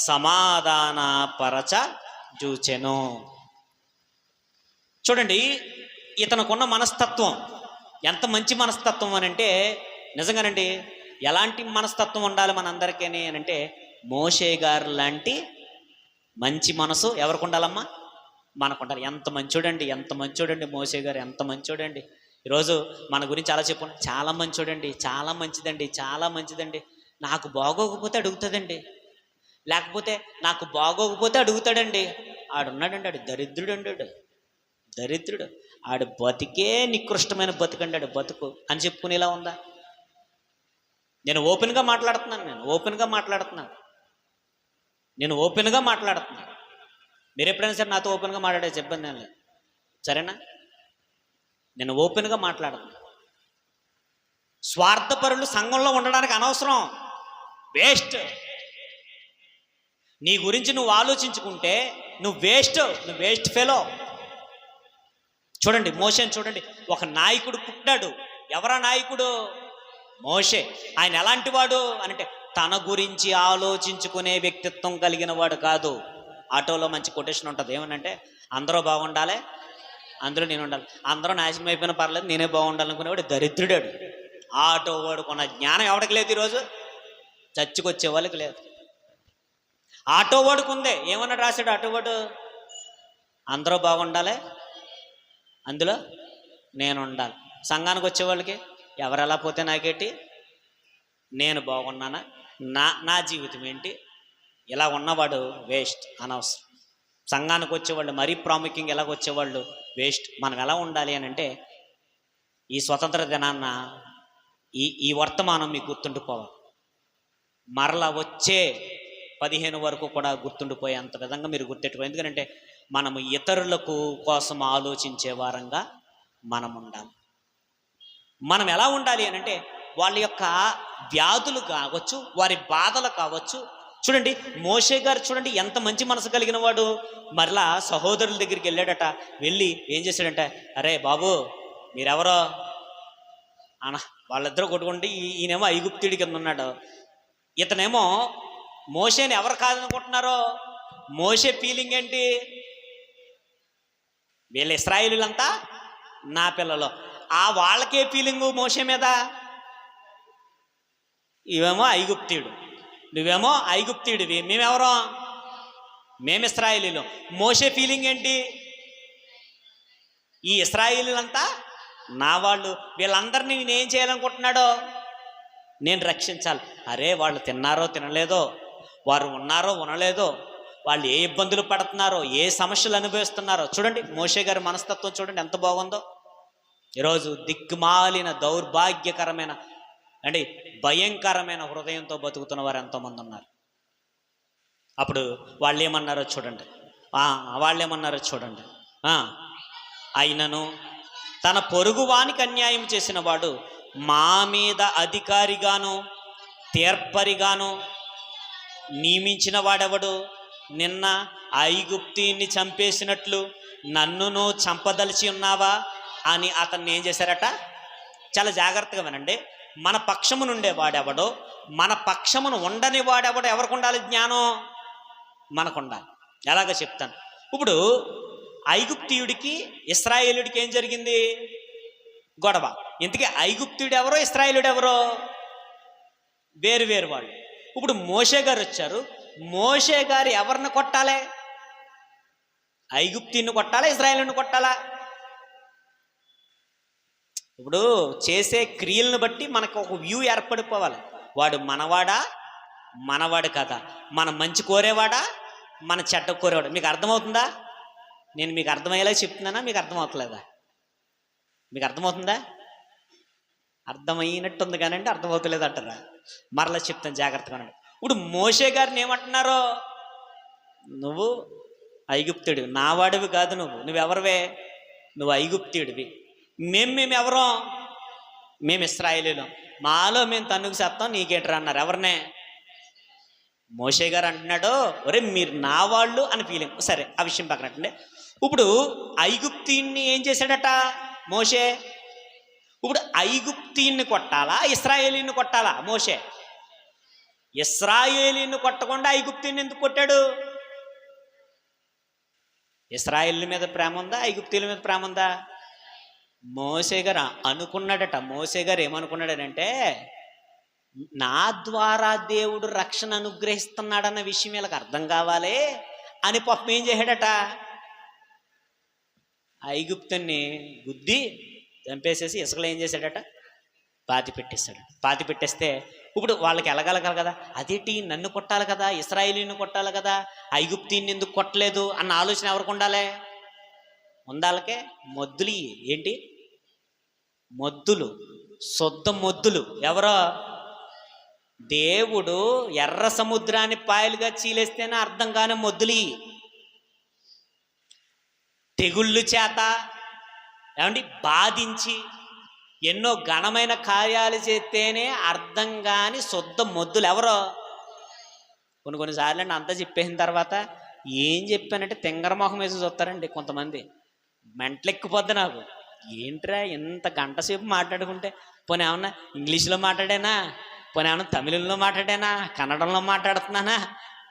సమాధానపరచ చూచెను. చూడండి, ఇతనుకున్న మనస్తత్వం ఎంత మంచి మనస్తత్వం అని అంటే, నిజంగానండి, ఎలాంటి మనస్తత్వం ఉండాలి మనందరికీ అని అంటే, మోషే గారు లాంటి మంచి మనసు ఎవరికి ఉండాలమ్మా? మనకు ఉండాలి. ఎంత మంచోడండి మోషే గారు, ఎంత మంచోడండి. ఈరోజు మన గురించి అలా చెప్పుకుంటే చాలా మంచోడండి, చాలా మంచిదండి, నాకు బాగోకపోతే అడుగుతుందండి, లేకపోతే నాకు బాగోకపోతే అడుగుతాడండి. ఆడున్నాడండి, ఆడు దరిద్రుడు, ఆడు బతికే నికృష్టమైన బతుకండి, ఆడు బతుకు అని చెప్పుకునేలా ఉందా? నేను ఓపెన్గా మాట్లాడుతున్నాను. మీరు ఎప్పుడైనా సరే నాతో ఓపెన్గా మాట్లాడే ఇబ్బంది ఏం లేదు, సరేనా? నేను ఓపెన్గా మాట్లాడను. స్వార్థపరులు సంఘంలో ఉండడానికి అనవసరం, వేస్ట్. నీ గురించి నువ్వు ఆలోచించుకుంటే నువ్వు వేస్ట్ ఫెలో. చూడండి మోషేని చూడండి, ఒక నాయకుడు పుట్టాడు. ఎవరా నాయకుడు? మోషే. ఆయన ఎలాంటి వాడు అంటే తన గురించి ఆలోచించుకునే వ్యక్తిత్వం కలిగిన వాడు కాదు. ఆటోలో మంచి కొటేషన్ ఉంటుంది, ఏమనంటే అందరూ బాగుండాలి, అందులో నేను ఉండాలి, అందరూ నాశనం అయిపోయినా పర్లేదు, నేనే బాగుండాలనుకునేవాడు దరిద్రుడాడు. ఆటో వాడుకున్న జ్ఞానం ఎవరికి లేదు, ఈరోజు చచ్చుకొచ్చే వాళ్ళకి లేదు. ఆటో వాడుకు ఉందే, ఏమన్నా రాశాడు ఆటో వాడు? అందరూ బాగుండాలి, అందులో నేను ఉండాలి. సంఘానికి వచ్చేవాళ్ళకి ఎవరెలా పోతే నాకేంటి, నేను బాగున్నానా, నా జీవితం ఏంటి, ఇలా ఉన్నవాడు వేస్ట్, అనవసరం. సంఘానికి వచ్చేవాళ్ళు మరీ ప్రాముఖ్యంగా ఎలాగ వచ్చేవాళ్ళు వేస్ట్. మనం ఎలా ఉండాలి అని అంటే ఈ స్వతంత్ర దినాన్న ఈ వర్తమానం మీకు గుర్తుండిపోవాలి. మరలా వచ్చే 15 వరకు కూడా గుర్తుండిపోయేంత విధంగా మీరు గుర్తెట్టుకోవాలి. ఎందుకంటే మనము ఇతరులకు కోసం ఆలోచించే వారంగా మనం ఉండాలి. మనం ఎలా ఉండాలి అని అంటే వాళ్ళ యొక్క వ్యాధులు కావచ్చు, వారి బాధలు కావచ్చు. చూడండి మోషే గారు చూడండి ఎంత మంచి మనసు కలిగిన వాడు. మరలా సహోదరుల దగ్గరికి వెళ్ళాడట. వెళ్ళి ఏం చేశాడంటే, అరే బాబు మీరెవరో అన్న, వాళ్ళిద్దరూ కొట్టుకుంటే ఈయనేమో ఐగుప్తుడి కింద ఉన్నాడు, ఇతనేమో మోషేని ఎవరు కాదనుకుంటున్నారో. మోషే ఫీలింగ్ ఏంటి, వీళ్ళ ఇశ్రాయేలీలంతా నా పిల్లలు. ఆ వాళ్ళకే ఫీలింగు మోషే మీద, ఇవేమో ఐగుప్తీయుడు, నువ్వేమో ఐగుప్తీయుడివి, మేమెవరో, మేము ఇశ్రాయేలీలు. మోషే ఫీలింగ్ ఏంటి, ఈ ఇశ్రాయేలీలంతా నా వాళ్ళు, వీళ్ళందరినీ నేనేం చేయాలనుకుంటున్నాడో, నేను రక్షించాలి. అరే వాళ్ళు తిన్నారో తినలేదో, వారు ఉన్నారో ఉండలేదో, వాళ్ళు ఏ ఇబ్బందులు పడుతున్నారో, ఏ సమస్యలు అనుభవిస్తున్నారో. చూడండి మోషే గారి మనస్తత్వం చూడండి ఎంత బాగుందో. ఈరోజు దిక్కుమాలిన దౌర్భాగ్యకరమైన అంటే భయంకరమైన హృదయంతో బతుకుతున్న వారు ఎంతోమంది ఉన్నారు. అప్పుడు వాళ్ళు ఏమన్నారో చూడండి, అయినను తన పొరుగువానికి అన్యాయం చేసిన వాడు మా మీద అధికారిగాను తీర్పరిగాను నియమించిన వాడెవడు? నిన్న ఐగుప్తీయుని చంపేసినట్లు నన్నును చంపదలిచి ఉన్నావా అని అతన్ని ఏం చేశారట? చాలా జాగ్రత్తగా వినండి. మన పక్షము నుండే వాడెవడో, మన పక్షమును ఉండని వాడెవడో ఎవరికి ఉండాలి? జ్ఞానం మనకు ఉండాలి. ఎలాగో చెప్తాను. ఇప్పుడు ఐగుప్తీయుడికి ఇశ్రాయేలుడికి ఏం జరిగింది? గొడవ. ఇంతకీ ఐగుప్తుడు ఎవరో ఇశ్రాయేలుడు ఎవరో? వేరు వేరు వాళ్ళు. ఇప్పుడు మోషే గారు వచ్చారు. మోషే గారు ఎవరిని కొట్టాలి? ఐగుప్తీయుని కొట్టాలా, ఇశ్రాయేలుని కొట్టాలా? ఇప్పుడు చేసే క్రియలను బట్టి మనకు ఒక వ్యూ ఏర్పడిపోవాలి. వాడు మనవాడా, మనవాడు కదా, మన మంచి కోరేవాడా, మన చెడ్డ కోరేవాడు. మీకు అర్థమవుతుందా? నేను మీకు అర్థమయ్యేలా చెప్తున్నానా, మీకు అర్థమవుతలేదా? మీకు అర్థమవుతుందా? అర్థమైనట్టుంది కానీ అంటే అర్థమవుతలేదు అంటారా? మరలా చెప్తాను జాగ్రత్తగా. ఇప్పుడు మోషే గారిని ఏమంటున్నారో, నువ్వు ఐగుప్తుడివి, నా వాడివి కాదు, నువ్వెవరివే? నువ్వు ఐగుప్తుడివి. మేము ఎవరో? మేము ఇశ్రాయేలీలం, మాలో మేము తన్నుకు చేస్తాం, నీకేంట్రా అన్నారు. ఎవరినే? మోషే గారు అంటున్నాడు, ఒరే మీరు నా వాళ్ళు అని ఫీలింగ్. సరే ఆ విషయం పక్కనట్టండి. ఇప్పుడు ఐగుప్తీయుని ఏం చేశాడట మోషే? ఇప్పుడు ఐగుప్తీయుని కొట్టాలా, ఇశ్రాయేలీని కొట్టాలా? మోషే ఇశ్రాయేలీని కొట్టకుండా ఐగుప్తీయుని ఎందుకు కొట్టాడు? ఇశ్రాయేలు మీద ప్రేమ ఉందా, ఐగుప్తీయుల మీద ప్రేమ ఉందా? మోషే గారు అనుకున్నాడట. మోషే గారు ఏమనుకున్నాడనంటే, నా ద్వారా దేవుడు రక్షణ అనుగ్రహిస్తున్నాడన్న విషయం వీళ్ళకి అర్థం కావాలి అని పాపం ఏం చేశాడట? ఐగుప్తుని గుద్ది చంపేసేసి ఇసుకలో ఏం చేశాడట? పాతి పెట్టేశాడు. పాతి పెట్టేస్తే ఇప్పుడు వాళ్ళకి ఎలగలగల కదా, అదేంటి నన్ను కొట్టాలి కదా, ఇశ్రాయేలీని కొట్టాలి కదా, ఐగుప్తీని ఎందుకు కొట్టలేదు అన్న ఆలోచన ఎవరికి ఉండాలి? ఉండాలకే మొద్దులు. ఏంటి మొద్దులు? శుద్ధ మొద్దులు. ఎవరో? దేవుడు ఎర్ర సముద్రాన్ని పాయలుగా చీలేస్తేనే అర్థం కాని మొద్దులి. తెగుళ్ళు చేత, ఏమండి బాధించి ఎన్నో ఘనమైన కార్యాలు చేస్తేనే అర్థం కాని శుద్ధ మొద్దులు ఎవరో. కొన్నిసార్లు అండి అంతా చెప్పేసిన తర్వాత ఏం చెప్పానంటే తింగర మొహం వేసి చూస్తారండి కొంతమంది. మెంటలెక్కిపోద్ది నాకు. ఏంట్రా ఇంత గంట సేపు మాట్లాడుకుంటే, పోనీ ఏమన్నా ఇంగ్లీష్లో మాట్లాడానా, పోనీ ఏమన్నా తమిళంలో మాట్లాడానా, కన్నడంలో మాట్లాడుతున్నానా,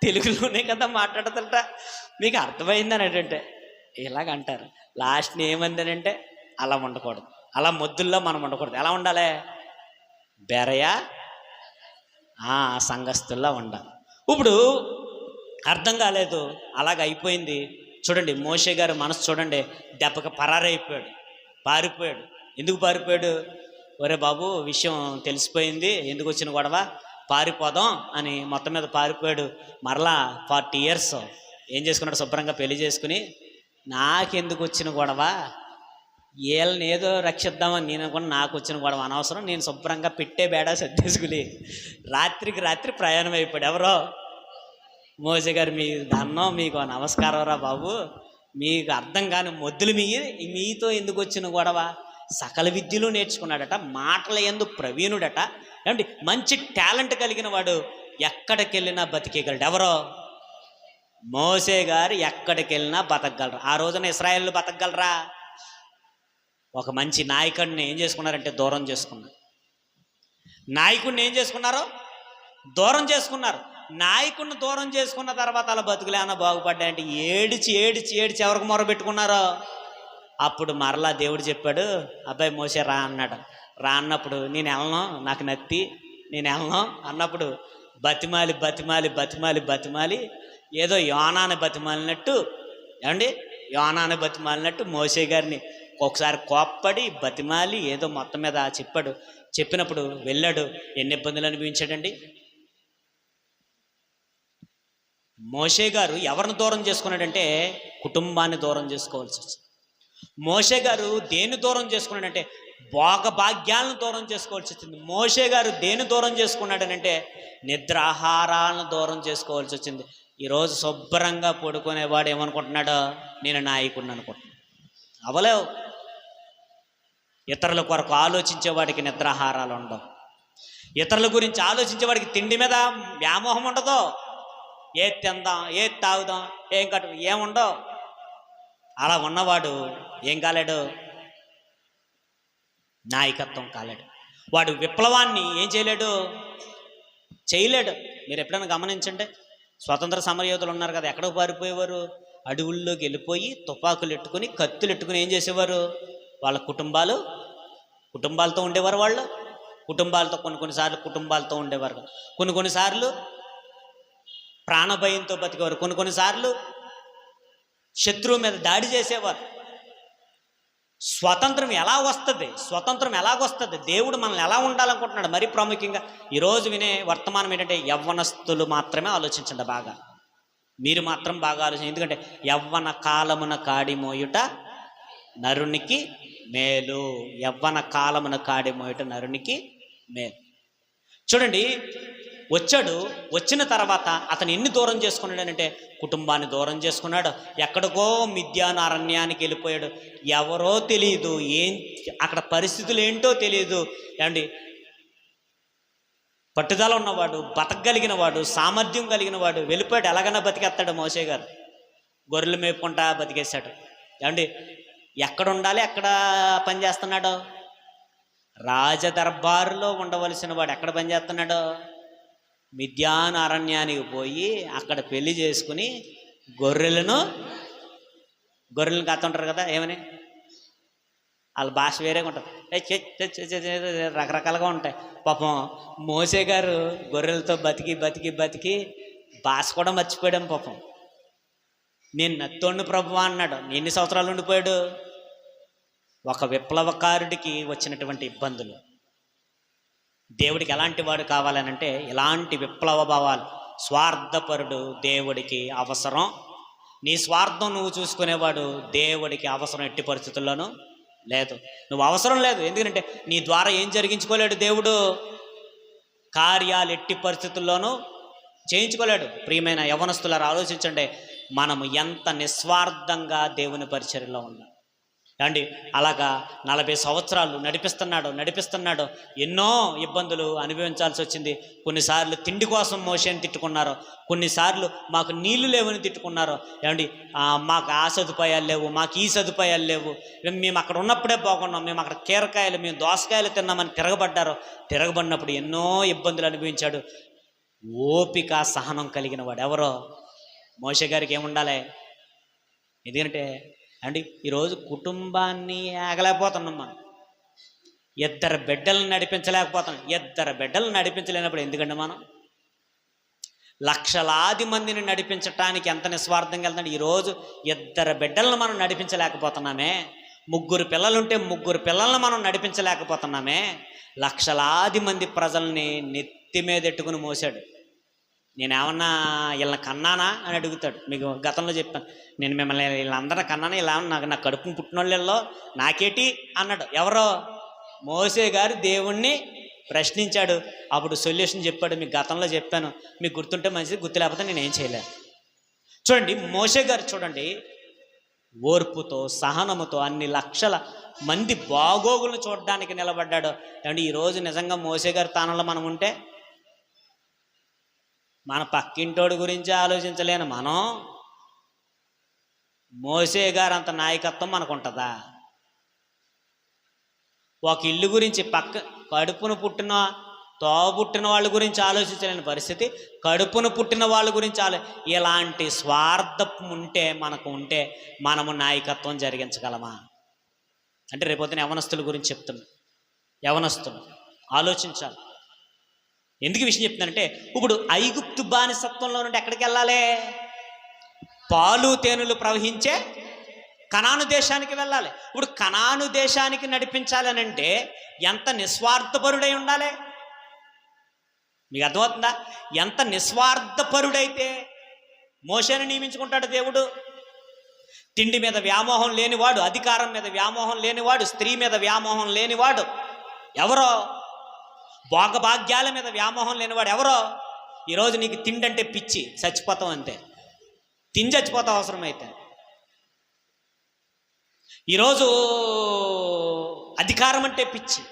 తెలుగులోనే కదా మాట్లాడుతుంట, మీకు అర్థమైందని ఏంటంటే ఇలాగంటారు. లాస్ట్ని ఏమందనంటే అలా ఉండకూడదు, అలా మొద్దుల్లో మనం ఉండకూడదు. ఎలా ఉండాలి? బెరయా సంఘస్థుల్లా ఉండాలి. ఇప్పుడు అర్థం కాలేదు, అలాగ అయిపోయింది. చూడండి మోషే గారు మనసు చూడండి, దెబ్బకి పరారైపోయాడు, పారిపోయాడు. ఎందుకు పారిపోయాడు? ఒరే బాబు విషయం తెలిసిపోయింది, ఎందుకు వచ్చిన గొడవ, పారిపోదాం అని మొత్తం మీద పారిపోయాడు. మరలా 40 years ఏం చేసుకున్నాడు? శుభ్రంగా పెళ్లి చేసుకుని, నాకెందుకు వచ్చిన గొడవ, వీళ్ళని ఏదో రక్షిద్దామని నేను అనుకున్నా, నాకు వచ్చిన గొడవ అనవసరం, నేను శుభ్రంగా పెట్టే బేడా సర్దేసుకుని రాత్రికి రాత్రి ప్రయాణం అయిపోయాడు. ఎవరో మోసే గారు, మీ దండం, మీకు నమస్కారం రా బాబు, మీకు అర్థం కాని మొద్దులు మీతో ఎందుకు వచ్చిన గొడవ. సకల విద్యలు నేర్చుకున్నాడట, మాటల యందు ప్రవీణుడట, ఏమంటే మంచి టాలెంట్ కలిగిన వాడు, ఎక్కడికి వెళ్ళినా బతికేయగలడు. ఎవరో మోసే గారు ఎక్కడికి వెళ్ళినా బతకగలరు. ఆ రోజున ఇశ్రాయేలు బతకగలరా? ఒక మంచి నాయకుడిని ఏం చేసుకున్నారంటే దూరం చేసుకున్నారు. నాయకుడిని ఏం చేసుకున్నారో దూరం చేసుకున్నారు. నాయకుడిని దూరం చేసుకున్న తర్వాత అలా బతుకులేమన్నా బాగుపడ్డాయంటే ఏడిచి ఏడిచి ఏడిచి ఎవరికి మొర పెట్టుకున్నారో అప్పుడు మరలా దేవుడు చెప్పాడు, అబ్బాయి మోసే రా అన్నాడు. రా అన్నప్పుడు నేను వెళ్ళను, నాకు నత్తి, నేను వెళ్ళను అన్నప్పుడు బతిమాలి బతిమాలి బతిమాలి బతిమాలి ఏదో యోనాని బతిమాలినట్టు, ఏమండి యోనాని బతిమాలినట్టు మోసే గారిని ఒకసారి కోప్పడి బతిమాలి ఏదో మొత్తం మీద చెప్పాడు. చెప్పినప్పుడు వెళ్ళాడు. ఎన్ని ఇబ్బందులు అనిపించాడండి మోషే గారు. ఎవరిని దూరం చేసుకున్నాడంటే కుటుంబాన్ని దూరం చేసుకోవాల్సి వచ్చింది. మోషే గారు దేన్ని దూరం చేసుకున్నాడంటే భోగభాగ్యాలను దూరం చేసుకోవాల్సి వచ్చింది. మోషే గారు దేన్ని దూరం చేసుకున్నాడనంటే నిద్రాహారాలను దూరం చేసుకోవాల్సి వచ్చింది. ఈరోజు శుభ్రంగా పడుకునేవాడు ఏమనుకుంటున్నాడో, నేను నాయకుడిని అనుకుంటున్నాడు. అవలేవు. ఇతరుల కొరకు ఆలోచించేవాడికి నిద్రాహారాలు ఉండవు. ఇతరుల గురించి ఆలోచించేవాడికి తిండి మీద వ్యామోహం ఉండదు. ఏది తిందాం, ఏది తాగుదాం, ఏం కట్టు, ఏముండవు. అలా ఉన్నవాడు ఏం కాలేడు? నాయకత్వం కాలేడు. వాడు విప్లవాన్ని ఏం చేయలేడు? చేయలేడు. మీరు ఎప్పుడైనా గమనించండి, స్వతంత్ర సమరయోధులు ఉన్నారు కదా, ఎక్కడికి పారిపోయేవారు? అడవుల్లోకి వెళ్ళిపోయి తుపాకులు ఎట్టుకుని కత్తులు ఎట్టుకుని ఏం చేసేవారు? వాళ్ళ కుటుంబాలతో ఉండేవారు. వాళ్ళు కుటుంబాలతో కొన్నిసార్లు కుటుంబాలతో ఉండేవారు, కొన్నిసార్లు ప్రాణభయంతో బతికేవారు, కొన్నిసార్లు శత్రువు మీద దాడి చేసేవారు. స్వతంత్రం ఎలా వస్తుంది? స్వతంత్రం ఎలాగొస్తుంది? దేవుడు మనల్ని ఎలా ఉండాలనుకుంటున్నాడు? మరీ ప్రాముఖ్యంగా ఈరోజు వినే వర్తమానం ఏంటంటే యవ్వనస్తులు మాత్రమే ఆలోచించండి. బాగా మీరు మాత్రం బాగా ఆలోచించండి. ఎందుకంటే యవ్వన కాలమున కాడి మోయుట నరునికి మేలు. యవ్వన కాలమున కాడి మోయుట నరునికి మేలు. చూడండి, వచ్చాడు. వచ్చిన తర్వాత అతను ఎన్ని దూరం చేసుకున్నాడు అంటే కుటుంబాన్ని దూరం చేసుకున్నాడు. ఎక్కడికో మిద్యాను అరణ్యానికి వెళ్ళిపోయాడు. ఎవరో తెలియదు, అక్కడ పరిస్థితులు ఏంటో తెలియదు. ఏమండి, పట్టుదల ఉన్నవాడు, బతకగలిగిన వాడు, సామర్థ్యం కలిగిన వాడు వెళ్ళిపోయాడు. ఎలాగైనా బతికేస్తాడు మోసే గారు. గొర్రెలు మేపుకుంటా బతికేశాడు. ఏమండి, ఎక్కడ ఉండాలి, ఎక్కడ పనిచేస్తున్నాడు? రాజదర్బారులో ఉండవలసిన వాడు ఎక్కడ పనిచేస్తున్నాడు? మిద్యాను అరణ్యానికి పోయి అక్కడ పెళ్లి చేసుకుని గొర్రెలను కాస్తుంటారు కదా, ఏమని వాళ్ళ భాష వేరేగా ఉంటుంది, రకరకాలుగా ఉంటాయి. పాపం మోసే గారు గొర్రెలతో బతికి బతికి బతికి భాష కూడా మర్చిపోయాడు. పాపం నేను నత్తోండు ప్రభువా అన్నాడు. ఎన్ని సంవత్సరాలు ఉండిపోయాడు? ఒక విప్లవకారుడికి వచ్చినటువంటి ఇబ్బందులు. దేవుడికి ఎలాంటి వాడు కావాలనంటే ఇలాంటి విప్లవ భావాలు. స్వార్థపరుడు దేవుడికి అవసరం. నీ స్వార్థం నువ్వు చూసుకునేవాడు దేవుడికి అవసరం ఎట్టి పరిస్థితుల్లోనూ లేదు. నువ్వు అవసరం లేదు. ఎందుకంటే నీ ద్వారా ఏం జరిగించుకోలేడు దేవుడు. కార్యాలు ఎట్టి పరిస్థితుల్లోనూ చేయించుకోలేడు. ప్రియమైన యవ్వనస్తులారా ఆలోచించండి, మనము ఎంత నిస్వార్థంగా దేవుని పరిచర్యలో ఉన్నాం. ఏమండి అలాగా 40 సంవత్సరాలు నడిపిస్తున్నాడు. ఎన్నో ఇబ్బందులు అనుభవించాల్సి వచ్చింది. కొన్నిసార్లు తిండి కోసం మోషేని తిట్టుకున్నారు, కొన్నిసార్లు మాకు నీళ్లు లేవని తిట్టుకున్నారు. ఏమండి మాకు ఆ సదుపాయాలు లేవు, మాకు ఈ సదుపాయాలు లేవు, మేము అక్కడ ఉన్నప్పుడే బాగున్నాం, మేము అక్కడ కీరకాయలు మేము దోసకాయలు తిన్నామని తిరగబడినప్పుడు ఎన్నో ఇబ్బందులు అనుభవించాడు. ఓపిక సహనం కలిగిన వాడు ఎవరో మోషే గారికి ఏముండాలి? ఎందుకంటే అండి ఈరోజు కుటుంబాన్ని ఆగలేకపోతున్నాం మనం, 2 బిడ్డలను నడిపించలేకపోతున్నాం. 2 బిడ్డలను నడిపించలేనప్పుడు ఎందుకంటే మనం లక్షలాది మందిని నడిపించటానికి ఎంత నిస్వార్థంగా వెళ్తుంటే ఈరోజు 2 బిడ్డలను మనం నడిపించలేకపోతున్నామే. 3 పిల్లలుంటే 3 పిల్లలను మనం నడిపించలేకపోతున్నామే. లక్షలాది మంది ప్రజల్ని నెత్తి మీద ఎట్టుకుని మోసాడు. నేనేమన్నా వీళ్ళని కన్నానా అని అడుగుతాడు. మీకు గతంలో చెప్పాను, నేను మిమ్మల్ని వీళ్ళందరినీ కన్నానా, ఇలా నా కడుపును పుట్టినోళ్ళల్లో నాకేటి అన్నాడు. ఎవరో మోసే గారు దేవుణ్ణి ప్రశ్నించాడు. అప్పుడు సొల్యూషన్ చెప్పాడు. మీకు గతంలో చెప్పాను, మీకు గుర్తుంటే మంచిది, గుర్తు లేకపోతే నేనేం చేయలేను. చూడండి మోసే గారు చూడండి, ఓర్పుతో సహనముతో అన్ని లక్షల మంది బాగోగులను చూడడానికి నిలబడ్డాడు. ఏమంటే ఈరోజు నిజంగా మోసే గారి స్థానంలో మనం ఉంటే మన పక్కింటోడి గురించి ఆలోచించలేను మనం, మోసే గారు అంత నాయకత్వం మనకు ఉంటుందా? ఒక ఇల్లు గురించి కడుపును పుట్టిన తోబుట్టిన వాళ్ళ గురించి ఆలోచించలేని పరిస్థితి, కడుపును పుట్టిన వాళ్ళ గురించి ఇలాంటి స్వార్థం మనకు ఉంటే మనము నాయకత్వం జరిగించగలమా? అంటే రేపొద్దున యవనస్తుల గురించి చెప్తున్నాం. యవనస్తులు ఆలోచించాలి. ఎందుకు విషయం చెప్తున్నానంటే, ఇప్పుడు ఐగుప్తు బానిసత్వంలో నుండి ఎక్కడికి వెళ్ళాలి? పాలు తేనెలు ప్రవహించే కనాను దేశానికి వెళ్ళాలి. ఇప్పుడు కనాను దేశానికి నడిపించాలని అంటే ఎంత నిస్వార్థపరుడై ఉండాలి? మీకు అర్థమవుతుందా? ఎంత నిస్వార్థపరుడైతే మోషేని నియమించుకుంటాడు దేవుడు. తిండి మీద వ్యామోహం లేనివాడు, అధికారం మీద వ్యామోహం లేనివాడు, స్త్రీ మీద వ్యామోహం లేనివాడు ఎవరో, భోగభాగ్యాల మీద వ్యామోహం లేనివాడు ఎవరో. ఈరోజు నీకు తిండి అంటే పిచ్చి, చచ్చిపోతాం అంతే, తిని చచ్చిపోతాం అవసరమైతే. ఈరోజు అధికారం అంటే పిచ్చి,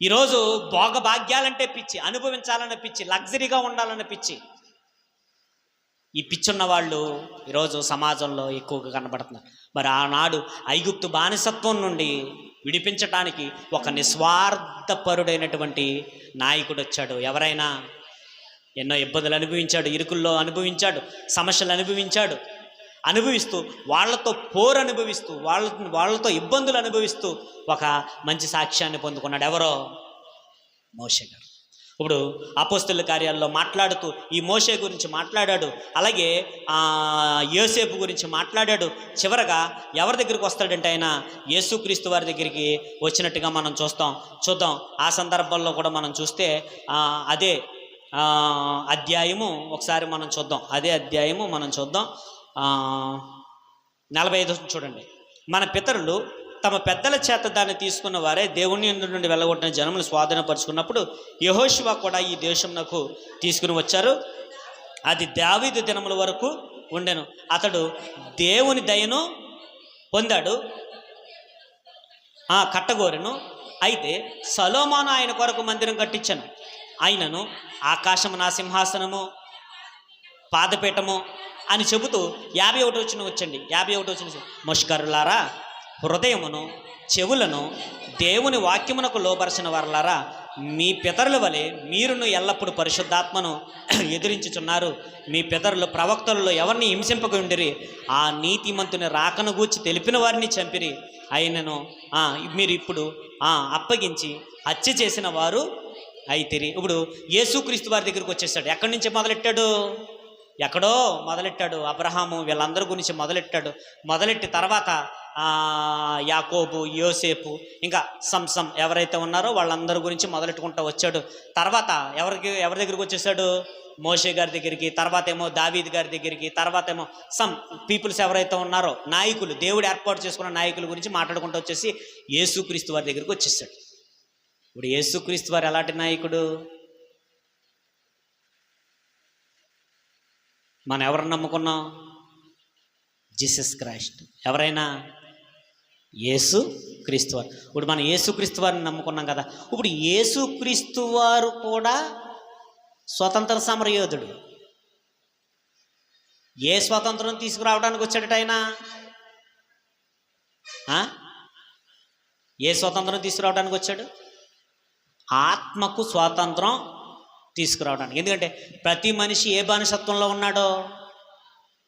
ఈరోజు భోగభాగ్యాలంటే పిచ్చి, అనుభవించాలన్న పిచ్చి, లగ్జరీగా ఉండాలన్న పిచ్చి. ఈ పిచ్చున్న వాళ్ళు ఈరోజు సమాజంలో ఎక్కువగా కనబడుతున్నారు. మరి ఆనాడు ఐగుప్తు బానిసత్వం నుండి విడిపించటానికి ఒక నిస్వార్థపరుడైనటువంటి నాయకుడు వచ్చాడు. ఎవరైనా ఎన్నో ఇబ్బందులు అనుభవించాడు, ఇరుకుల్లో అనుభవించాడు, సమస్యలు అనుభవిస్తూ వాళ్ళతో పోరు అనుభవిస్తూ వాళ్ళతో ఇబ్బందులు అనుభవిస్తూ ఒక మంచి సాక్ష్యాన్ని పొందుకున్నాడు. ఎవరో మోషే గారు. ఇప్పుడు అపోస్తలుల కార్యాల్లో మాట్లాడుతూ ఈ మోషే గురించి మాట్లాడాడు, అలాగే యోసేపు గురించి మాట్లాడాడు. చివరగా ఎవరి దగ్గరికి వస్తాడంటే ఆయన యేసుక్రీస్తు వారి దగ్గరికి వచ్చినట్టుగా మనం చూద్దాం. ఆ సందర్భంలో కూడా మనం చూస్తే అదే అధ్యాయము ఒకసారి మనం చూద్దాం. 45 చూడండి. మన పితరులు తమ పెద్దల చేత దాన్ని తీసుకున్న వారే దేవుని నుండి వెళ్ళగొట్టిన జనములు స్వాధీనపరుచుకున్నప్పుడు యెహోషువ కూడా ఈ దేశంనకు తీసుకుని వచ్చారు. అది దావీదు దినముల వరకు ఉండెను. అతడు దేవుని దయను పొందాడు, కట్టగోరెను. అయితే సొలొమోను ఆయన కొరకు మందిరం కట్టించను. ఆయనను ఆకాశము నా సింహాసనము, పాదపీఠము అని చెబుతూ 51 వచ్చిన వచ్చండి. 51 వచ్చిన ముష్కరులారా, హృదయమును చెవులను దేవుని వాక్యమునకు లోబరచిన వారలారా, మీ పితరుల వలె మీరును ఎల్లప్పుడూ పరిశుద్ధాత్మను ఎదిరించుచున్నారు. మీ పితరులు ప్రవక్తలలో ఎవరిని హింసింపకుండిరి, ఆ నీతిమంతుని రాకను గూర్చి తెలిపిన వారిని చంపిరి. ఆయనను మీరు ఇప్పుడు అప్పగించి హత్య చేసిన వారు అయితిరి. ఇప్పుడు యేసుక్రీస్తు వారి దగ్గరికి వచ్చేసాడు. ఎక్కడి నుంచి మొదలెట్టాడు? ఎక్కడో మొదలెట్టాడు. అబ్రహాము వీళ్ళందరి గురించి మొదలెట్టి తర్వాత యాకోబు, యోసేపు, ఇంకా సంసం ఎవరైతే ఉన్నారో వాళ్ళందరి గురించి మొదలెట్టుకుంటూ వచ్చాడు. తర్వాత ఎవరి దగ్గరికి వచ్చేసాడు? మోషే గారి దగ్గరికి, తర్వాత ఏమో దావీద్ గారి దగ్గరికి, తర్వాత ఏమో సమ్ పీపుల్స్ ఎవరైతే ఉన్నారో నాయకులు, దేవుడు ఏర్పాటు చేసుకున్న నాయకుల గురించి మాట్లాడుకుంటూ వచ్చేసి యేసుక్రీస్తు వారి దగ్గరికి వచ్చేసాడు. ఇప్పుడు యేసుక్రీస్తు వారు ఎలాంటి నాయకుడు? మనం ఎవరిని నమ్ముకున్నాం? Jesus Christ. ఎవరైనా యేసు క్రీస్తు వారు. ఇప్పుడు మనం యేసు క్రీస్తు వారిని నమ్ముకున్నాం కదా. ఇప్పుడు యేసు క్రీస్తు వారు కూడా స్వతంత్ర సమరయోధుడు. ఏ స్వాతంత్రం తీసుకురావడానికి వచ్చాడట ఆయన? ఏ స్వాతంత్రం తీసుకురావడానికి వచ్చాడు? ఆత్మకు స్వాతంత్రం తీసుకురావడానికి. ఎందుకంటే ప్రతి మనిషి ఏ బానిసత్వంలో ఉన్నాడో?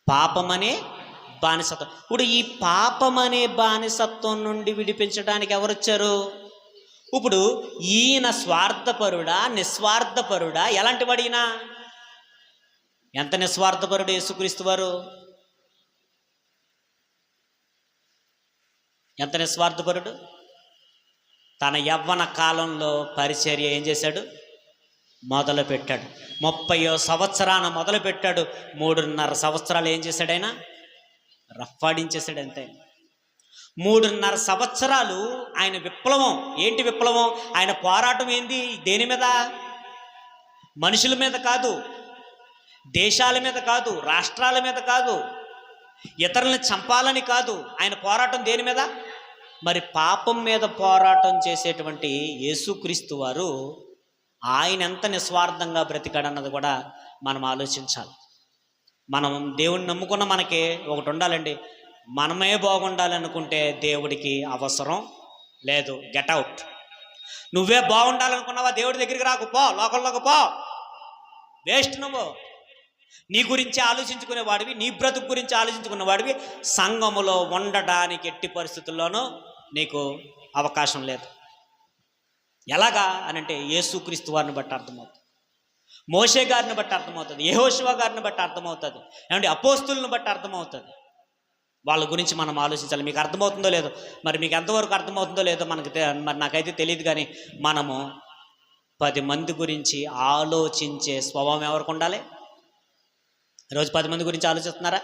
పాపమనే బానిసత్వం. ఇప్పుడు ఈ పాపమనే బానిసత్వం నుండి విడిపించడానికి ఎవరు వచ్చారు? ఇప్పుడు ఈయన స్వార్థపరుడా నిస్వార్థపరుడా? ఎలాంటి వాడు ఈయన? ఎంత నిస్వార్థపరుడు యేసుక్రీస్తు వారు! ఎంత నిస్వార్థపరుడు! తన యవ్వన కాలంలో పరిచర్య ఏం చేశాడు? మొదలు పెట్టాడు. 30వ సంవత్సరాన మొదలు పెట్టాడు. 3.5 సంవత్సరాలు ఏం చేశాడు ఆయన? రఫ్ఫాడించేశాడు. అంతే. 3.5 సంవత్సరాలు ఆయన విప్లవం. ఏంటి విప్లవం? ఆయన పోరాటం ఏంది? దేని మీద? మనుషుల మీద కాదు, దేశాల మీద కాదు, రాష్ట్రాల మీద కాదు, ఇతరులను చంపాలని కాదు. ఆయన పోరాటం దేని మీద? మరి పాపం మీద పోరాటం చేసేటువంటి యేసుక్రీస్తు వారు ఆయన ఎంత నిస్వార్థంగా బ్రతికాడన్నది కూడా మనం ఆలోచించాలి. మనం దేవుణ్ణి నమ్ముకున్న మనకి ఒకటి ఉండాలండి, మనమే బాగుండాలనుకుంటే దేవుడికి అవసరం లేదు. Get out. నువ్వే బాగుండాలనుకున్నావా? దేవుడి దగ్గరికి రాకు, పో, లోకంలోకి పో. వేస్ట్. నువ్వు నీ గురించి ఆలోచించుకునేవాడివి, నీ బ్రతుకు గురించి ఆలోచించుకునేవాడివి. సంఘములో ఉండడానికి ఎట్టి పరిస్థితుల్లోనూ నీకు అవకాశం లేదు. ఎలాగా అనంటే యేసుక్రీస్తు వారిని బట్టి అర్థమవుతుంది, మోషే గారిని బట్టి అర్థమవుతుంది, యెహోషువ గారిని బట్టి అర్థమవుతుంది, ఏమంటే అపోస్తులను బట్టి అర్థమవుతుంది. వాళ్ళ గురించి మనం ఆలోచించాలి. మీకు అర్థమవుతుందో లేదో, మరి మీకు ఎంతవరకు అర్థమవుతుందో లేదో మరి నాకైతే తెలియదు. కానీ మనము 10 మంది గురించి ఆలోచించే స్వభావం ఎవరికి ఉండాలి? ఈరోజు 10 మంది గురించి ఆలోచిస్తున్నారా?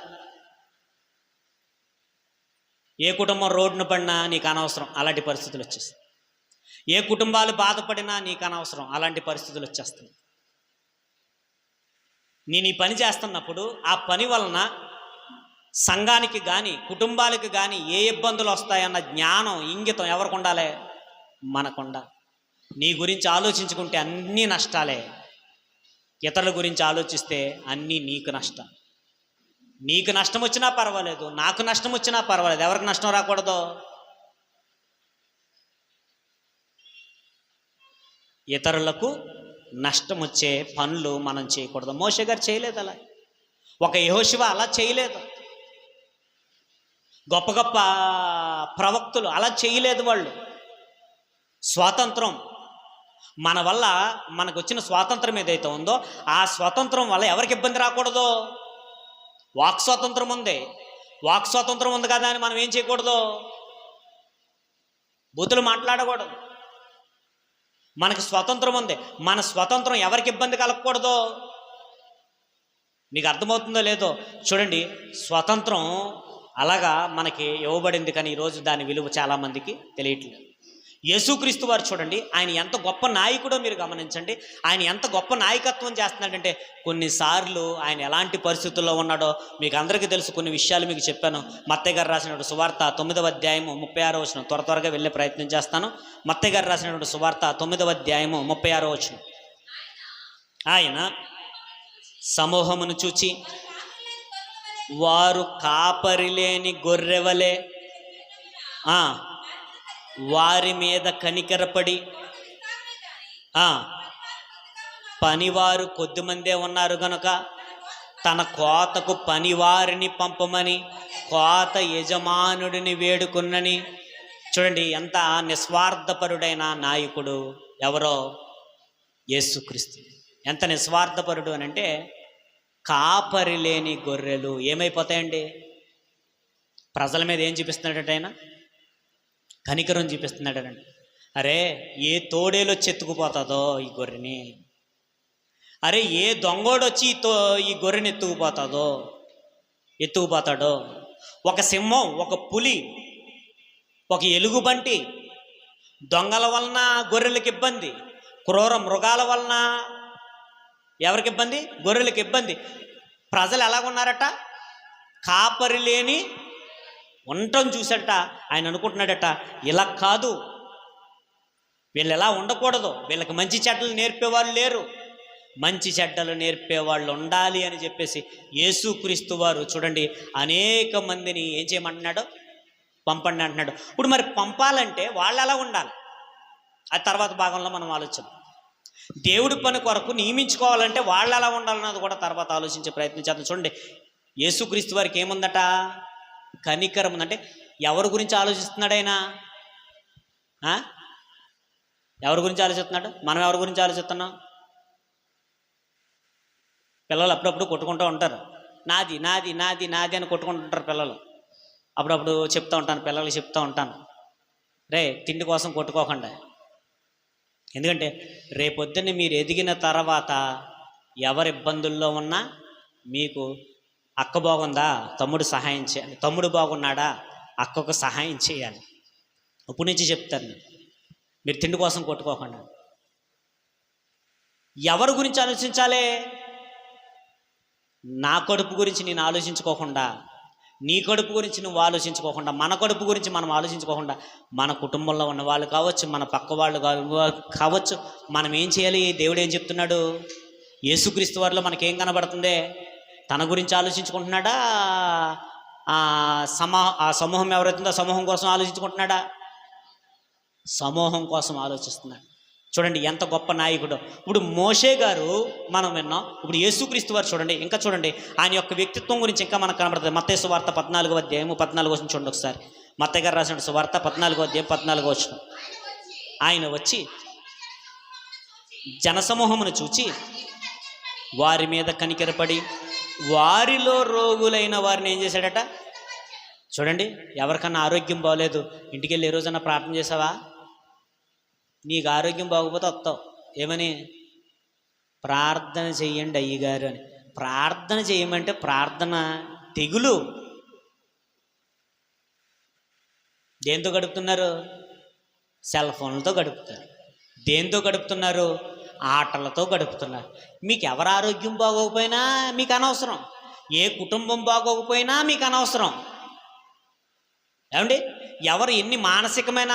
ఏ కుటుంబం రోడ్డును పడినా నీకు అనవసరం, అలాంటి పరిస్థితులు వచ్చేస్తాయి. ఏ కుటుంబాలు బాధపడినా నీకు అనవసరం, అలాంటి పరిస్థితులు వచ్చేస్తాయి. నేను ఈ పని చేస్తున్నప్పుడు ఆ పని వలన సంఘానికి కానీ కుటుంబాలకు కానీ ఏ ఇబ్బందులు వస్తాయన్న జ్ఞానం, ఇంగితం ఎవరికి ఉండాలి? మనకుండాలి. నీ గురించి ఆలోచించుకుంటే అన్నీ నష్టాలే. ఇతరుల గురించి ఆలోచిస్తే అన్నీ నీకు నష్టం. నీకు నష్టం వచ్చినా పర్వాలేదు, నాకు నష్టం వచ్చినా పర్వాలేదు. ఎవరికి నష్టం రాకూడదు? ఇతరులకు నష్టం వచ్చే పనులు మనం చేయకూడదు. మోషే గారు చేయలేదు అలా, ఒక యెహోషువ అలా చేయలేదు, గొప్ప గొప్ప ప్రవక్తులు అలా చేయలేదు. వాళ్ళు స్వాతంత్రం, మన వల్ల మనకు వచ్చిన స్వాతంత్రం ఏదైతే ఉందో ఆ స్వాతంత్రం వల్ల ఎవరికి ఇబ్బంది రాకూడదు. వాక్ స్వాతంత్రం ఉంది, వాక్ స్వాతంత్రం ఉంది కదా అని మనం ఏం చేయకూడదు? బూతులు మాట్లాడకూడదు. మనకి స్వాతంత్రం ఉంది, మన స్వాతంత్రం ఎవరికి ఇబ్బంది కలగకూడదు. మీకు అర్థమవుతుందో లేదో చూడండి. స్వాతంత్రం అలాగా మనకి ఇవ్వబడింది, కానీ ఈరోజు దాని విలువ చాలామందికి తెలియట్లేదు. యేసుక్రీస్తు వారు చూడండి, ఆయన ఎంత గొప్ప నాయకుడో మీరు గమనించండి. ఆయన ఎంత గొప్ప నాయకత్వం చేస్తున్నాడంటే, కొన్నిసార్లు ఆయన ఎలాంటి పరిస్థితుల్లో ఉన్నాడో మీకు అందరికీ తెలుసు. కొన్ని విషయాలు మీకు చెప్పాను. మత్తయి గారు రాసినటువంటి సువార్త 9వ అధ్యాయము 36వ వచనం. త్వరగా వెళ్ళే ప్రయత్నం చేస్తాను. మత్తయి గారు రాసినటువంటి సువార్త 9వ అధ్యాయము 36వ వచనం. ఆయన సమూహమును చూచి, వారు కాపరి లేని గొర్రెవలే వారి మీద కనికరపడి, పనివారు కొద్దిమందే ఉన్నారు గనుక తన కోతకు పనివారిని పంపమని కోత యజమానుడిని వేడుకున్నని. చూడండి ఎంత నిస్వార్థపరుడైన నాయకుడు ఎవరో? యేసుక్రీస్తు. ఎంత నిస్వార్థపరుడు అని అంటే, కాపరి లేని గొర్రెలు ఏమైపోతాయండి? ప్రజల మీద ఏం చూపిస్తున్నాడట ఆయన? కనికరం చూపిస్తున్నాడనండి. అరే, ఏ తోడేలు వచ్చి ఎత్తుకుపోతుందో ఈ గొర్రెని, అరే ఏ దొంగోడు వచ్చి ఈ గొర్రెని ఎత్తుకుపోతాడో. ఒక సింహం, ఒక పులి, ఒక ఎలుగుబంటి, దొంగల వలన గొర్రెలకు ఇబ్బంది, క్రూర మృగాల వలన ఎవరికి ఇబ్బంది? గొర్రెలకు ఇబ్బంది. ప్రజలు ఎలాగున్నారట? కాపరి లేని ఉండటం చూసట ఆయన అనుకుంటున్నాడట, ఇలా కాదు, వీళ్ళు ఎలా ఉండకూడదు, వీళ్ళకి మంచి చెడ్డలు నేర్పేవాళ్ళు లేరు, మంచి చెడ్డలు నేర్పేవాళ్ళు ఉండాలి అని చెప్పేసి యేసుక్రీస్తు వారు చూడండి అనేక మందిని ఏం చేయమంటున్నాడు, పంపండి అంటున్నాడు. ఇప్పుడు మరి పంపాలంటే వాళ్ళు ఎలా ఉండాలి, అది తర్వాత భాగంలో మనం ఆలోచన. దేవుడి పని కొరకు నియమించుకోవాలంటే వాళ్ళు ఎలా ఉండాలన్నది కూడా తర్వాత ఆలోచించే ప్రయత్నం చేద్దాం. చూడండి యేసుక్రీస్తు వారికి ఏముందట, కనికరం ఉందంటే ఎవరి గురించి ఆలోచిస్తున్నాడు ఆయన? ఎవరి గురించి ఆలోచిస్తున్నాడు? మనం ఎవరి గురించి ఆలోచిస్తున్నాం? పిల్లలు అప్పుడప్పుడు కొట్టుకుంటూ ఉంటారు, నాది నాది నాది నాది అని కొట్టుకుంటుంటారు పిల్లలు. అప్పుడప్పుడు చెప్తూ ఉంటాను, పిల్లలకి చెప్తూ ఉంటాను, రే తిండి కోసం కొట్టుకోకుండా. ఎందుకంటే రేపొద్దున్న మీరు ఎదిగిన తర్వాత ఎవరి ఇబ్బందుల్లో ఉన్నా మీకు అక్క బాగుందా, తమ్ముడు సహాయం చేయాలి, తమ్ముడు బాగున్నాడా, అక్కకు సహాయం చేయాలి. అప్పటి నుంచి చెప్తాను, మీరు తిండి కోసం కొట్టుకోకుండా. ఎవరి గురించి ఆలోచించాలి? నా కడుపు గురించి నేను ఆలోచించుకోకుండా, నీ కడుపు గురించి నువ్వు ఆలోచించుకోకుండా, మన కడుపు గురించి మనం ఆలోచించుకోకుండా, మన కుటుంబంలో ఉన్న వాళ్ళు కావచ్చు, మన పక్క వాళ్ళు కావచ్చు, మనం ఏం చేయాలి? దేవుడు ఏం చెప్తున్నాడు? యేసుక్రీస్తు వారిలో మనకేం కనబడుతుంది? తన గురించి ఆలోచించుకుంటున్నాడా, ఆ సమూహం ఎవరైతుందో సమూహం కోసం ఆలోచించుకుంటున్నాడా? సమూహం కోసం ఆలోచిస్తున్నాడు. చూడండి ఎంత గొప్ప నాయకుడు. ఇప్పుడు మోషే గారు మనం విన్నాం, ఇప్పుడు యేసుక్రీస్తు వారు చూడండి, ఇంకా చూడండి ఆయన యొక్క వ్యక్తిత్వం గురించి ఇంకా మనకు కనబడుతుంది. మత్తయి సువార్త 14వ అధ్యాయము 14వ వచనం చూడండి ఒకసారి. మత్తయి గారు రాసిన సువార్త 14వ అధ్యాయం 14వ వచనం. ఆయన వచ్చి జనసమూహమును చూచి వారి మీద కనికరపడి వారిలో రోగులైన వారిని ఏం చేశాడట? చూడండి, ఎవరికన్నా ఆరోగ్యం బాగోలేదు, ఇంటికి వెళ్ళి ఏ రోజన్నా ప్రార్థన చేసావా? నీకు ఆరోగ్యం బాగోకపోతే వస్తావు ఏమని, ప్రార్థన చెయ్యండి అయ్యగారు అని. ప్రార్థన చేయమంటే ప్రార్థన తెగులు. దేంతో గడుపుతున్నారు? సెల్ ఫోన్లతో గడుపుతారు. దేంతో గడుపుతున్నారు? ఆటలతో గడుపుతున్నారు. మీకు ఎవరు ఆరోగ్యం బాగోకపోయినా మీకు అనవసరం, ఏ కుటుంబం బాగోకపోయినా మీకు అనవసరం. ఏమండి, ఎవరు ఎన్ని మానసికమైన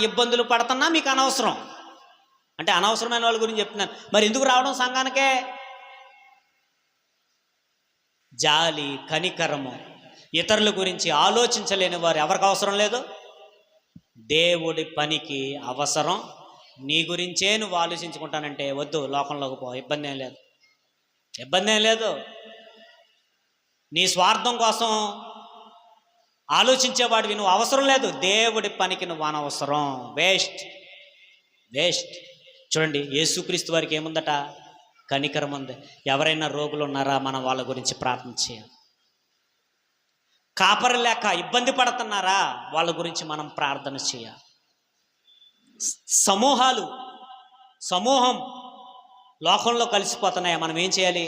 ఇబ్బందులు పడుతున్నా మీకు అనవసరం. అంటే అనవసరమైన వాళ్ళ గురించి చెప్తున్నాను. మరి ఎందుకు రావడం సంఘానికే? జాలి, కనికరము, ఇతరుల గురించి ఆలోచించలేని వారు ఎవరికి అవసరం లేదు? దేవుడి పనికి అవసరం. నీ గురించే నువ్వు ఆలోచించుకుంటానంటే వద్దు, లోకంలోకి పో, ఇబ్బంది ఏం లేదు, ఇబ్బంది ఏం లేదు. నీ స్వార్థం కోసం ఆలోచించేవాడివి నువ్వు, అవసరం లేదు. దేవుడి పనికి నువ్వు అనవసరం, వేస్ట్ వేస్ట్. చూడండి యేసుక్రీస్తు వారికి ఏముందట? కనికరం ఉంది. ఎవరైనా రోగులు ఉన్నారా, మనం వాళ్ళ గురించి ప్రార్థన చేయాలి. కాపరి లేక ఇబ్బంది పడుతున్నారా, వాళ్ళ గురించి మనం ప్రార్థన చేయాలి. సమూహం లోకంలో కలిసిపోతున్నాయా, మనం ఏం చేయాలి?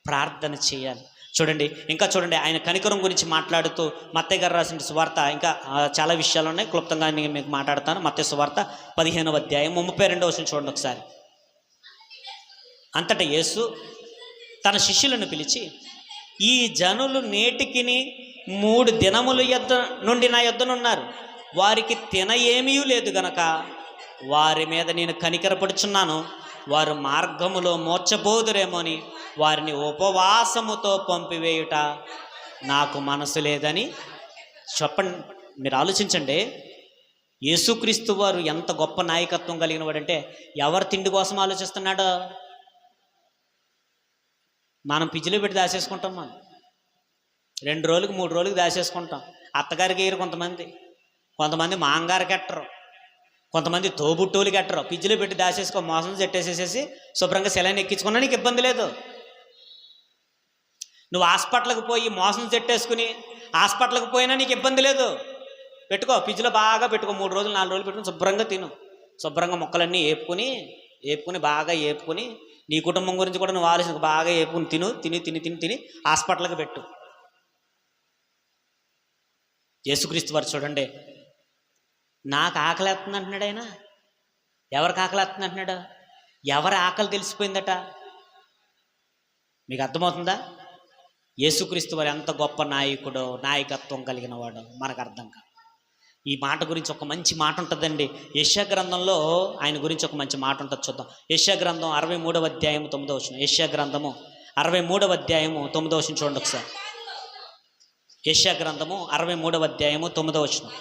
ప్రార్థన చేయాలి. చూడండి ఇంకా చూడండి ఆయన కనికరం గురించి మాట్లాడుతూ మత్తయి గారు రాసిన సువార్త, ఇంకా చాలా విషయాలు ఉన్నాయి, క్లుప్తంగా నేను మీకు మాట్లాడతాను. మత్తయి సువార్త 15వ అధ్యాయం 32వ వచనం చూడండి ఒకసారి. అంతటా యేసు తన శిష్యులను పిలిచి, ఈ జనులు నేటికిని 3 దినముల నుండి నా యొద్దనున్నారు, వారికి తిన ఏమీ లేదు గనక వారి మీద నేను కనికరపడుచున్నాను. వారు మార్గములో మోర్చబోదురేమో అని వారిని ఉపవాసముతో పంపివేయుట నాకు మనసు లేదని చెప్పండి. మీరు ఆలోచించండి, యేసుక్రీస్తు వారు ఎంత గొప్ప నాయకత్వం కలిగిన వాడంటే ఎవరు తిండి కోసం ఆలోచిస్తున్నాడో మనం పిచ్చిలో పెట్టి దాచేసుకుంటాం. మనం 2 రోజులకు 3 రోజులకు దాచేసుకుంటాం. అత్తగారికి వేయరు కొంతమంది మాంగారికి ఎట్టరు, కొంతమంది తోబుట్టోలు ఎట్టరు. పిచ్చిలో పెట్టి దాచేసుకో, మోసం చెట్టేసేసేసి శుభ్రంగా సెలైన్ ఎక్కించుకున్నా నీకు ఇబ్బంది లేదు. నువ్వు హాస్పిటల్కి పోయి మోసం చెట్టేసుకుని హాస్పిటల్కి పోయినా నీకు ఇబ్బంది లేదు. పెట్టుకో, ఫ్రిడ్జ్లో బాగా పెట్టుకో, 3 రోజులు 4 రోజులు పెట్టుకుని శుభ్రంగా తిను. శుభ్రంగా మొక్కలన్నీ ఏపుకుని బాగా ఏపుకుని నీ కుటుంబం గురించి కూడా నువ్వు ఆలోచన బాగా ఏపుకుని తిని హాస్పిటల్కి పెట్టు. యేసుక్రీస్తు వారు చూడండి, నాకు ఆకలి వేస్తుంది అంటున్నాడు ఆయన. ఎవరికి ఆకలి వేస్తుంది అంటున్నాడు? ఎవరి ఆకలి తెలిసిపోయిందట. మీకు అర్థమవుతుందా? యేసుక్రీస్తు వారు ఎంత గొప్ప నాయకుడో, నాయకత్వం కలిగిన వాడో మనకు అర్థం కాదు. ఈ మాట గురించి ఒక మంచి మాట ఉంటుందండి. యెషయా గ్రంథంలో ఆయన గురించి ఒక మంచి మాట ఉంటుంది, చూద్దాం. యెషయా గ్రంథం 63వ అధ్యాయం 9వ వచనం. యెషయా గ్రంథము 63వ అధ్యాయము 9వ వచనం చూడండి ఒకసారి. యెషయా గ్రంథము 63వ అధ్యాయము 9వ వచనం.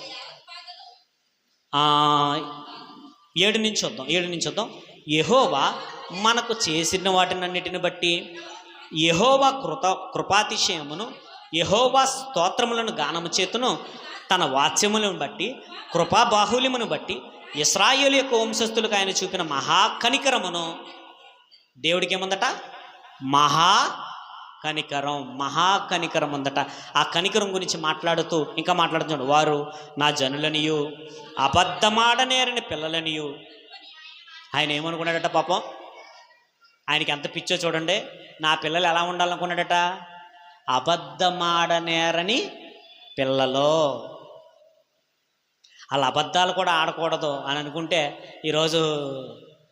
7 నుంచి చూద్దాం. యెహోవా మనకు చేసిన వాటినన్నిటిని బట్టి, యెహోవా కృపాతిశయమును, యెహోవా స్తోత్రములను గానము చేతును, తన వాత్స్యములను బట్టి, కృపాబాహుల్యమును బట్టి ఇశ్రాయేలు యొక్క వంశస్థులకు ఆయన చూపిన మహాకనికరమును. దేవుడికి ఏముందట? మహాకనికరం ఉందట. ఆ కనికరం గురించి మాట్లాడుతూ ఇంకా మాట్లాడుతున్నాడు. వారు నా జనులనియు అబద్ధమాడనేరని పిల్లలనియు. ఆయన ఏమనుకున్నాడట పాపం? ఆయనకి ఎంత పిచ్చో చూడండి. నా పిల్లలు ఎలా ఉండాలనుకున్నాడట? అబద్ధమాడనేరని పిల్లలో. వాళ్ళ అబద్ధాలు కూడా ఆడకూడదు అని అనుకుంటే ఈరోజు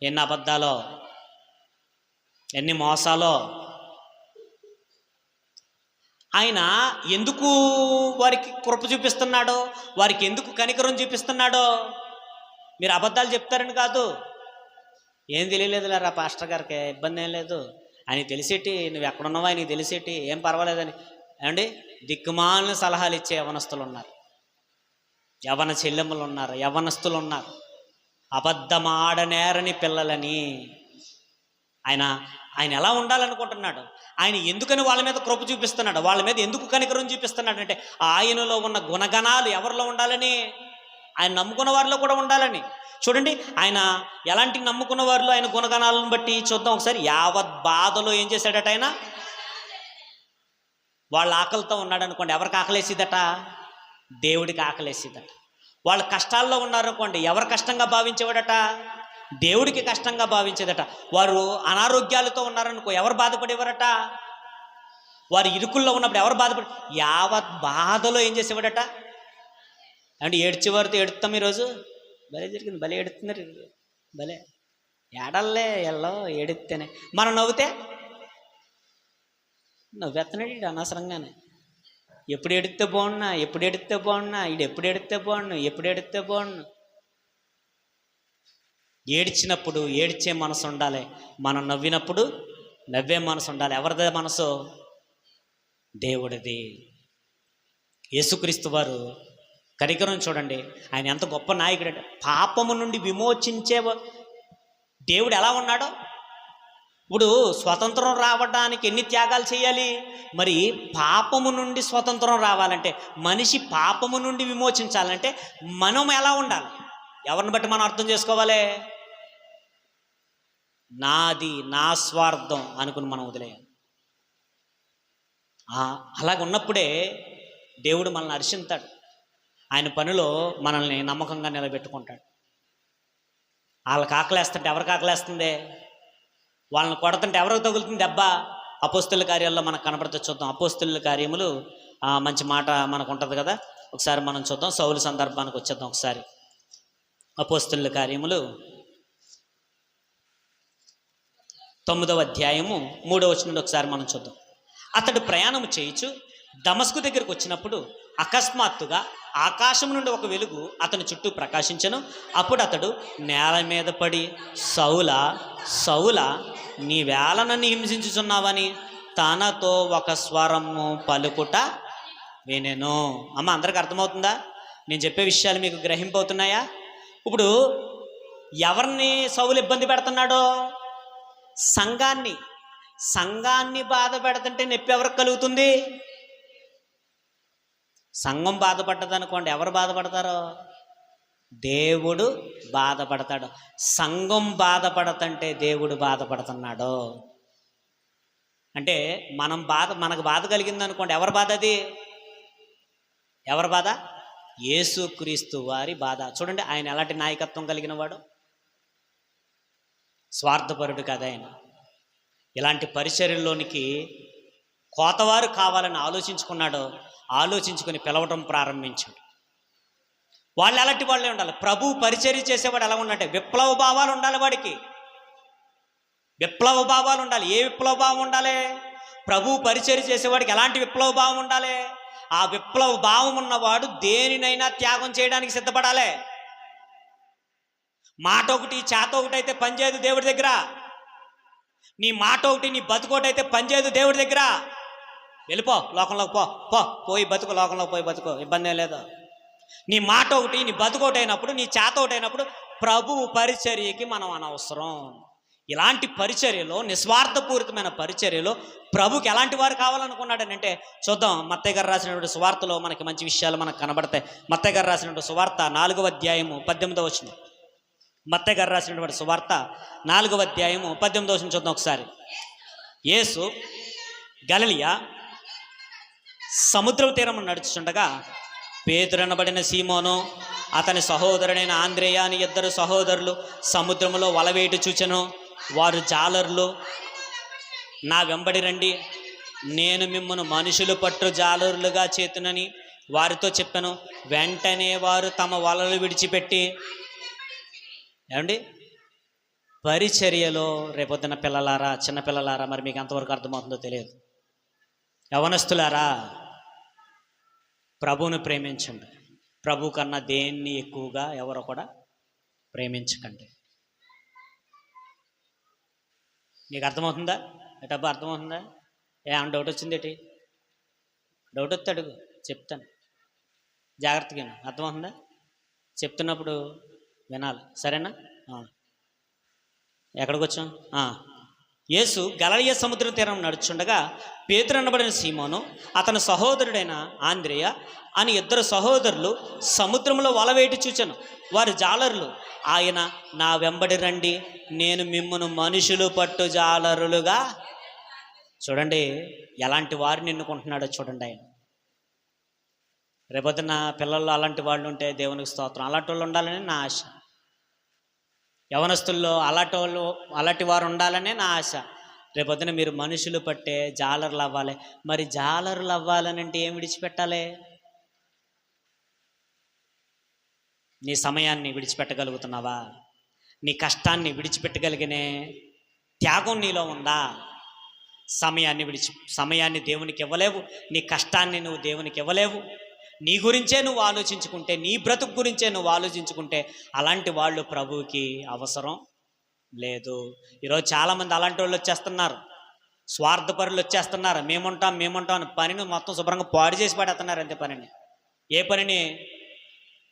ఎన్ని అబద్ధాలో, ఎన్ని మోసాలో. ఆయన ఎందుకు వారికి కృప చూపిస్తున్నాడో, వారికి ఎందుకు కనికరం చూపిస్తున్నాడో, మీరు అబద్ధాలు చెప్తారని కాదు. ఏం తెలియలేదులేరా పాస్టర్ గారికి, ఇబ్బంది ఏం లేదు, ఆయన తెలిసేటి, నువ్వు ఎక్కడున్నావో ఆయనకి తెలిసేటి, ఏం పర్వాలేదని ఏమండి దిక్కుమాలిన సలహాలు ఇచ్చే యవనస్తులు ఉన్నారు, యవన చెల్లెమ్మలు ఉన్నారు, యవనస్తులు ఉన్నారు. అబద్ధమాడనేరని పిల్లలని. ఆయన ఎలా ఉండాలనుకుంటున్నాడు? ఆయన ఎందుకని వాళ్ళ మీద కృప చూపిస్తున్నాడు? వాళ్ళ మీద ఎందుకు కనికరం చూపిస్తున్నాడు అంటే ఆయనలో ఉన్న గుణగణాలు ఎవరిలో ఉండాలని? ఆయన నమ్ముకున్న వారిలో కూడా ఉండాలని. చూడండి, ఆయన ఎలాంటి నమ్ముకున్న వారిలో ఆయన గుణగణాలను బట్టి చూద్దాం ఒకసారి. యావత్ బాధలో ఏం చేశాడట ఆయన? వాళ్ళ ఆకలితో ఉన్నాడు అనుకోండి, ఎవరికి ఆకలేసిదట? దేవుడికి ఆకలేసిదట. వాళ్ళ కష్టాల్లో ఉన్నారనుకోండి, ఎవరు కష్టంగా భావించేవాడట? దేవుడికి కష్టంగా భావించేదట. వారు అనారోగ్యాలతో ఉన్నారనుకో, ఎవరు బాధపడేవారట? వారు ఇరుకుల్లో ఉన్నప్పుడు ఎవరు బాధపడే? యావత్ బాధలో ఏం చేసేవాడట? అంటే ఏడ్చేవారితో ఏడుస్తాం. ఈరోజు భలే జరిగింది, భలే ఏడుతున్నారు, భలే ఏడల్లే ఎల్లో ఏడిస్తేనే. మనం నవ్వుతే నవ్వెత్తనాడు ఈడు అనవసరంగానే. ఎప్పుడు ఏడిస్తే బాగున్నా, ఈడు ఎప్పుడు ఏడిస్తే బాగున్నా. ఏడ్చినప్పుడు ఏడ్చే మనసు ఉండాలి, మనం నవ్వినప్పుడు నవ్వే మనసు ఉండాలి. ఎవరిదే మనసు? దేవుడిది. యేసుక్రీస్తు వారు కనికరం చూడండి, ఆయన ఎంత గొప్ప నాయకుడు అంటే పాపము నుండి విమోచించే దేవుడు ఎలా ఉన్నాడో. ఇప్పుడు స్వతంత్రం రావడానికి ఎన్ని త్యాగాలు చేయాలి? మరి పాపము నుండి స్వతంత్రం రావాలంటే, మనిషి పాపము నుండి విమోచించాలంటే మనం ఎలా ఉండాలి? ఎవరిని బట్టి మనం అర్థం చేసుకోవాలి? నాది, నా స్వార్థం అనుకుని మనం వదిలేయాలి. అలాగ ఉన్నప్పుడే దేవుడు మనల్ని హర్షిస్తాడు. ఆయన పనిలో మనల్ని నమ్మకంగా నిలబెట్టుకుంటాడు. వాళ్ళకి ఆకలేస్తుంటే ఎవరికి ఆకలేస్తుంది? వాళ్ళని కొడుతుంటే ఎవరికి తగులుతుంది దెబ్బ? అపోస్తుల కార్యాల్లో మనకు కనబడితే చూద్దాం. అపోస్తుల కార్యములు మంచి మాట మనకు ఉంటుంది కదా, ఒకసారి మనం చూద్దాం. సౌలు సందర్భానికి వచ్చేద్దాం ఒకసారి. అపోస్తుల కార్యములు 9వ అధ్యాయము 3వ వచనం నుండి ఒకసారి మనం చూద్దాం. అతడు ప్రయాణం చేయుచు దమస్కు దగ్గరకు వచ్చినప్పుడు అకస్మాత్తుగా ఆకాశం నుండి ఒక వెలుగు అతని చుట్టూ ప్రకాశించెను. అప్పుడు అతడు నేల మీద పడి, సౌలా సౌలా, నీవేళ నన్ను హింసించుచున్నావని తనతో ఒక స్వరము పలుకుట వినెను. అమ్మ, అందరికి అర్థమవుతుందా? నేను చెప్పే విషయాలు మీకు గ్రహింపవుతున్నాయా? ఇప్పుడు ఎవరిని సౌలు ఇబ్బంది పెడుతున్నాడో? సంఘాన్ని బాధ పెడుతుంటే నొప్పి ఎవరికి కలుగుతుంది? సంఘం బాధపడ్డదనుకోండి, ఎవరు బాధపడతారో? దేవుడు బాధపడతాడు. సంఘం బాధపడతంటే దేవుడు బాధపడుతున్నాడు అంటే మనకు బాధ కలిగింది అనుకోండి, ఎవరి బాధ అది? ఎవరి బాధ? యేసుక్రీస్తు వారి బాధ. చూడండి, ఆయన ఎలాంటి నాయకత్వం కలిగిన వాడు? స్వార్థపరుడు కదా ఆయన. ఇలాంటి పరిచర్యల్లోనికి కోతవారు కావాలని ఆలోచించుకొని పిలవటం ప్రారంభించాడు. వాళ్ళు ఎలాంటి వాళ్ళే ఉండాలి? ప్రభు పరిచర్య చేసేవాడు ఎలా ఉండాలంటే విప్లవ భావాలు ఉండాలి. వాడికి విప్లవ భావాలు ఉండాలి. ఏ విప్లవ భావం ఉండాలి? ప్రభు పరిచర్య చేసేవాడికి ఎలాంటి విప్లవ భావం ఉండాలి? ఆ విప్లవ భావం ఉన్నవాడు దేనినైనా త్యాగం చేయడానికి సిద్ధపడాలి. మాట ఒకటి చేత ఒకటి అయితే పనిచేయదు దేవుడి దగ్గర. నీ మాట ఒకటి నీ బతుకోటి అయితే పనిచేయదు దేవుడి దగ్గర. వెళ్ళిపో లోకంలోకి పోయి బతుకు, లోకంలోకి పోయి బతుకో, ఇబ్బంది ఏం లేదు. నీ మాట ఒకటి నీ బతుకోటి అయినప్పుడు, నీ చేత ఒకటి అయినప్పుడు ప్రభువు పరిచర్యకి మనం అనవసరం. ఇలాంటి పరిచర్యలో, నిస్వార్థపూరితమైన పరిచర్యలో ప్రభుకి ఎలాంటి వారు కావాలనుకున్నాడని అంటే చూద్దాం. మత్తయి గారు రాసినటువంటి సువార్తలో మనకి మంచి విషయాలు మనకు కనబడతాయి. మత్తయి గారు రాసినటువంటి సువార్త 4వ అధ్యాయము 18వ వచనం. మత్తయి గారు రాసినటువంటి సువార్త 4వ అధ్యాయము 18వ వచనం చూద్దాం ఒకసారి. యేసు గలిలయ సముద్రపు తీరం నడుచుండగా పేతురు అనబడిన సీమోను, అతని సహోదరుడైన ఆంద్రేయ అని 2 సహోదరులు సముద్రములో వలవేటు చూచెను. వారు జాలరులు. నా వెంబడి రండి, నేను మిమ్మను మనుషులు పట్టు జాలరులుగా చేతునని వారితో చెప్పాను. వెంటనే వారు తమ వలలు విడిచిపెట్టి, ఏమండి, పరిచర్యలో రేపొద్దున పిల్లలారా, చిన్నపిల్లలారా, మరి మీకు ఎంతవరకు అర్థమవుతుందో తెలియదు. యవనస్తులారా, ప్రభువును ప్రేమించండి. ప్రభు కన్నా దేన్ని ఎక్కువగా ఎవరో కూడా ప్రేమించకండి. నీకు అర్థమవుతుందా? ఎటబ్బా అర్థమవుతుందా? ఏమన్నా డౌట్ వచ్చింది ఏంటి? డౌట్ వస్తే అడుగు, చెప్తాను. జాగ్రత్తగా అర్థమవుతుందా? చెప్తున్నప్పుడు వినాలి, సరేనా? ఎక్కడికి వచ్చాం? యేసు గలిలయ సముద్ర తీరం నడుచుండగా పేతురు అనబడిన సీమోను, అతని సహోదరుడైన ఆంద్రేయ అని 2 సహోదరులు సముద్రంలో వలవేటి చూచెను. వారు జాలరులు. ఆయన, నా వెంబడి రండి, నేను మిమ్మను మనుషులు పట్టు జాలరులుగా. చూడండి ఎలాంటి వారిని ఎన్నుకుంటున్నాడో చూడండి ఆయన. రేపొద్దున పిల్లల్లో అలాంటి వాళ్ళు ఉంటే దేవునికి స్తోత్రం. అలాంటి వాళ్ళు ఉండాలని నా ఆశ. యవనస్తుల్లో అలాంటి వారు ఉండాలనే నా ఆశ. రేపొద్దున మీరు మనుషులు పట్టే జాలరులు అవ్వాలి. మరి జాలరులు అవ్వాలని అంటే ఏం విడిచిపెట్టాలి? నీ సమయాన్ని విడిచిపెట్టగలుగుతున్నావా? నీ కష్టాన్ని విడిచిపెట్టగలిగినే త్యాగం నీలో ఉందా? సమయాన్ని దేవునికి ఇవ్వలేవు. నీ కష్టాన్ని నువ్వు దేవునికి ఇవ్వలేవు. నీ గురించే నువ్వు ఆలోచించుకుంటే, నీ బ్రతుకు గురించే నువ్వు ఆలోచించుకుంటే అలాంటి వాళ్ళు ప్రభువుకి అవసరం లేదు. ఈరోజు చాలామంది అలాంటి వాళ్ళు వచ్చేస్తున్నారు. స్వార్థపరులు వచ్చేస్తున్నారు. మేముంటాం అని పనిని మొత్తం శుభ్రంగా పాడు చేసి పడేస్తున్నారు. అంతే పనిని. ఏ పనిని?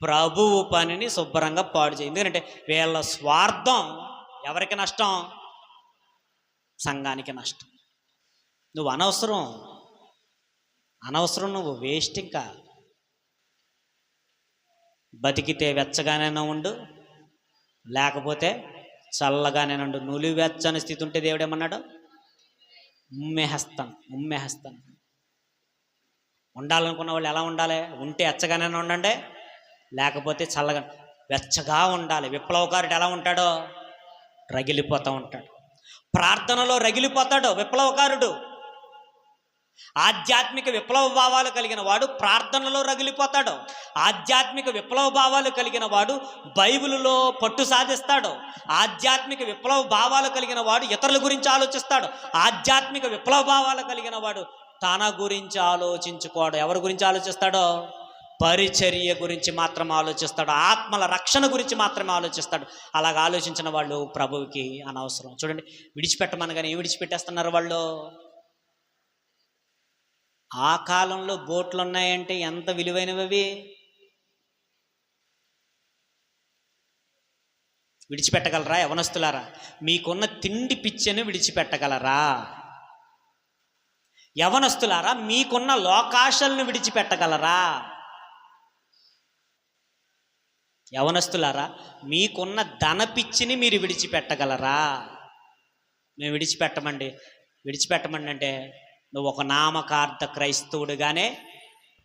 ప్రభువు పనిని శుభ్రంగా పాడు చేయి. ఎందుకంటే వీళ్ళ స్వార్థం ఎవరికి నష్టం? సంఘానికి నష్టం. నువ్వు అనవసరం, నువ్వు వేస్ట్. ఇంకా బతికితే వెచ్చగానే ఉండు, లేకపోతే చల్లగానే ఉండు. నులివెచ్చని స్థితి ఉంటే దేవుడు ఏమన్నాడు? ఉమ్మేస్తాను. ఉండాలనుకున్న వాళ్ళు ఎలా ఉండాలి? ఉంటే వెచ్చగానే ఉండండి, లేకపోతే చల్లగా. వెచ్చగా ఉండాలి. విప్లవకారుడు ఎలా ఉంటాడో? రగిలిపోతూ ఉంటాడు. ప్రార్థనలో రగిలిపోతాడు విప్లవకారుడు. ఆధ్యాత్మిక విప్లవ భావాలు కలిగిన వాడు ప్రార్థనలో రగిలిపోతాడు. ఆధ్యాత్మిక విప్లవ భావాలు కలిగిన వాడు బైబిలులో పట్టు సాధిస్తాడు. ఆధ్యాత్మిక విప్లవ భావాలు కలిగిన వాడు ఇతరుల గురించి ఆలోచిస్తాడు. ఆధ్యాత్మిక విప్లవ భావాలు కలిగిన వాడు తన గురించి ఆలోచించుకోడు. ఎవరి గురించి ఆలోచిస్తాడో? పరిచర్య గురించి మాత్రం ఆలోచిస్తాడు. ఆత్మల రక్షణ గురించి మాత్రమే ఆలోచిస్తాడు. అలాగ ఆలోచించిన వాళ్ళు ప్రభువుకి అనవసరం. చూడండి, విడిచిపెట్టమనగానే ఏం విడిచిపెట్టేస్తున్నారు వాళ్ళు? ఆ కాలంలో బోట్లు ఉన్నాయంటే ఎంత విలువైనవి అవి. విడిచిపెట్టగలరా యవనస్తులారా? మీకున్న తిండి పిచ్చను విడిచిపెట్టగలరా? యవనస్తులారా, మీకున్న లోకాశలను విడిచిపెట్టగలరా? యవనస్తులారా, మీకున్న ధన పిచ్చిని మీరు విడిచిపెట్టగలరా? మేము విడిచిపెట్టమండి అంటే నువ్వు ఒక నామకార్థ క్రైస్తవుడుగానే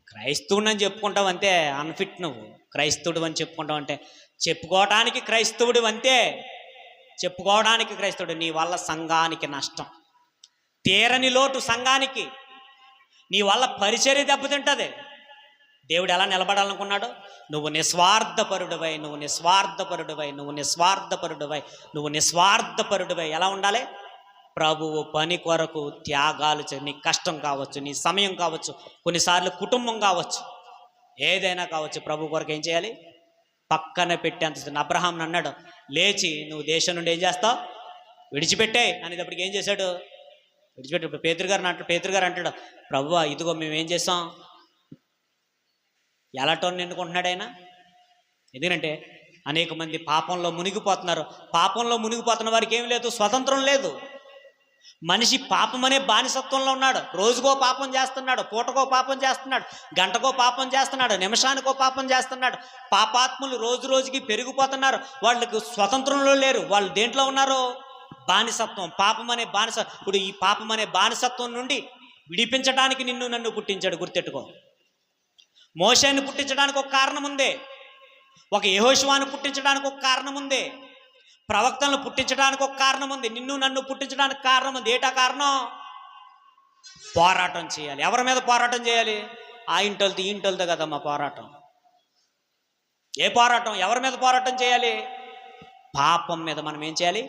క్రైస్తవుడని చెప్పుకుంటావు అంతే. అన్ఫిట్. నువ్వు క్రైస్తవుడు అని చెప్పుకుంటావు అంటే చెప్పుకోవడానికి క్రైస్తవుడు అంతే. చెప్పుకోవడానికి క్రైస్తవుడు. నీ వల్ల సంఘానికి నష్టం, తీరని లోటు సంఘానికి. నీ వల్ల పరిచర్య దెబ్బతింటుంది. దేవుడు ఎలా నిలబడాలనుకున్నాడు? నువ్వు నిస్వార్థపరుడివై ఎలా ఉండాలి? ప్రభువు పని కొరకు త్యాగాలు నీ కష్టం కావచ్చు, నీ సమయం కావచ్చు, కొన్నిసార్లు కుటుంబం కావచ్చు, ఏదైనా కావచ్చు, ప్రభు కొరకు ఏం చేయాలి? పక్కన పెట్టేంత. అబ్రహాం అన్నాడు, లేచి నువ్వు దేశం నుండి ఏం చేస్తావు? విడిచిపెట్టే అనేటప్పటికి ఏం చేశాడు? విడిచిపెట్టు. పేతురు గారు అంటాడు, ప్రభువా ఇదిగో మేము ఏం చేస్తాం? ఎలాటోని ఎన్నుకుంటున్నాడు ఆయన? ఎందుకంటే అనేక మంది పాపంలో మునిగిపోతున్నారు. పాపంలో మునిగిపోతున్న వారికి ఏం లేదు, స్వతంత్రం లేదు. మనిషి పాపం అనే బానిసత్వంలో ఉన్నాడు. రోజుకో పాపం చేస్తున్నాడు, పూటకో పాపం చేస్తున్నాడు, గంటకో పాపం చేస్తున్నాడు, నిమిషానికో పాపం చేస్తున్నాడు. పాపాత్ములు రోజు రోజుకి పెరిగిపోతున్నారు. వాళ్ళకు స్వతంత్రంలో లేరు. వాళ్ళు దేంట్లో ఉన్నారు? బానిసత్వం. పాపం అనే బానిసత్వం. ఇప్పుడు ఈ పాపం అనే బానిసత్వం నుండి విడిపించడానికి నిన్ను నన్ను పుట్టించాడు. గుర్తెట్టుకో. మోషేని పుట్టించడానికి ఒక కారణం ఉంది, ఒక యెహోషువను పుట్టించడానికి ఒక కారణం ఉంది, ప్రవక్తలను పుట్టించడానికి ఒక కారణం ఉంది, నిన్ను నన్ను పుట్టించడానికి కారణం ఉంది. ఏటా కారణం? పోరాటం చేయాలి. ఎవరి మీద పోరాటం చేయాలి? ఆ ఇంటోళ్ళతో ఈ ఇంటోళ్ళతో కదమ్మా పోరాటం. ఏ పోరాటం? ఎవరి మీద పోరాటం చేయాలి? పాపం మీద మనం ఏం చేయాలి?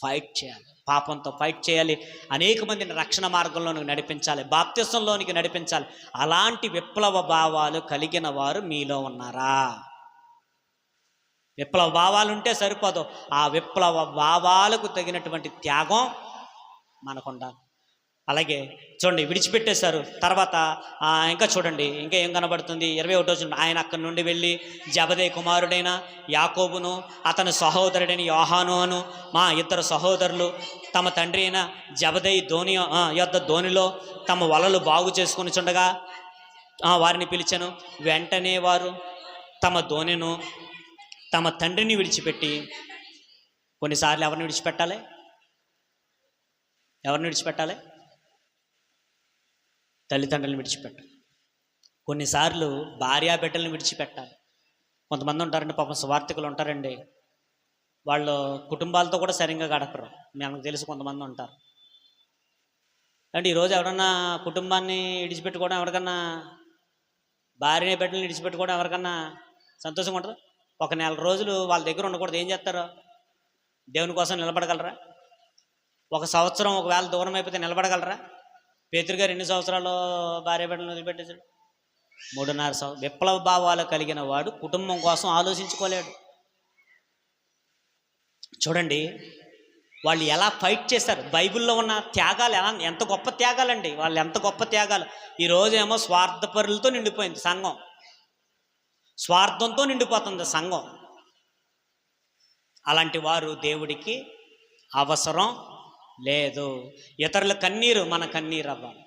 ఫైట్ చేయాలి. పాపంతో ఫైట్ చేయాలి. అనేక మందిని రక్షణ మార్గంలోనికి నడిపించాలి, బాప్తిసంలోనికి నడిపించాలి. అలాంటి విప్లవ భావాలు కలిగిన వారు మీలో ఉన్నారా? విప్లవ భావాలు ఉంటే సరిపోదు, ఆ విప్లవ భావాలకు తగినటువంటి త్యాగం మనకు ఉండాలి. అలాగే చూడండి, విడిచిపెట్టేశారు. తర్వాత ఇంకా చూడండి, ఇంకా ఏం కనబడుతుంది? 21వ వచనం, ఆయన అక్కడి నుండి వెళ్ళి జబదేయి కుమారుడైన యాకోబును అతని సహోదరుడైన యోహాను అను మా ఇద్దరు సహోదరులు తమ తండ్రి అయిన జబదేయి ధోనిలో తమ వలలు బాగు చేసుకుని చుండగా వారిని పిలిచాను. వెంటనే వారు తమ ధోనిను తమ తండ్రిని విడిచిపెట్టి, కొన్నిసార్లు ఎవరిని విడిచిపెట్టాలి? ఎవరిని విడిచిపెట్టాలి? తల్లిదండ్రులను విడిచిపెట్టాలి. కొన్నిసార్లు భార్యాబిడ్డలను విడిచిపెట్టాలి. కొంతమంది ఉంటారండి, పాపం స్వార్థికులు ఉంటారండి, వాళ్ళు కుటుంబాలతో కూడా సరిగ్గా గడపరు. మనకు తెలుసు కొంతమంది ఉంటారు. అంటే ఈరోజు ఎవరన్నా కుటుంబాన్ని విడిచిపెట్టుకోవడం, ఎవరికన్నా భార్య బిడ్డలను విడిచిపెట్టుకోవడం ఎవరికన్నా సంతోషంగా ఉంటుంది? ఒక నెల రోజులు వాళ్ళ దగ్గర ఉండకూడదు. ఏం చేస్తారు? దేవుని కోసం నిలబడగలరా? ఒక సంవత్సరం ఒకవేళ దూరం అయిపోతే నిలబడగలరా? పేతురు గారు ఎన్ని సంవత్సరాలు భార్య బిడ్డలను వదిలిపెట్టేశాడు? 3.5 సంవత్సరాలు. విప్లవ భావాలు కలిగిన వాడు కుటుంబం కోసం ఆలోచించుకోలేడు. చూడండి వాళ్ళు ఎలా ఫైట్ చేశారు. బైబిల్లో ఉన్న త్యాగాలు ఎంత గొప్ప త్యాగాలండి. వాళ్ళు ఎంత గొప్ప త్యాగాలు. ఈరోజు ఏమో స్వార్థపరులతో నిండిపోయింది సంఘం, స్వార్థంతో నిండిపోతుంది సంఘం. అలాంటి వారు దేవుడికి అవసరం లేదు. ఇతరుల కన్నీరు మన కన్నీరు అవ్వాలి,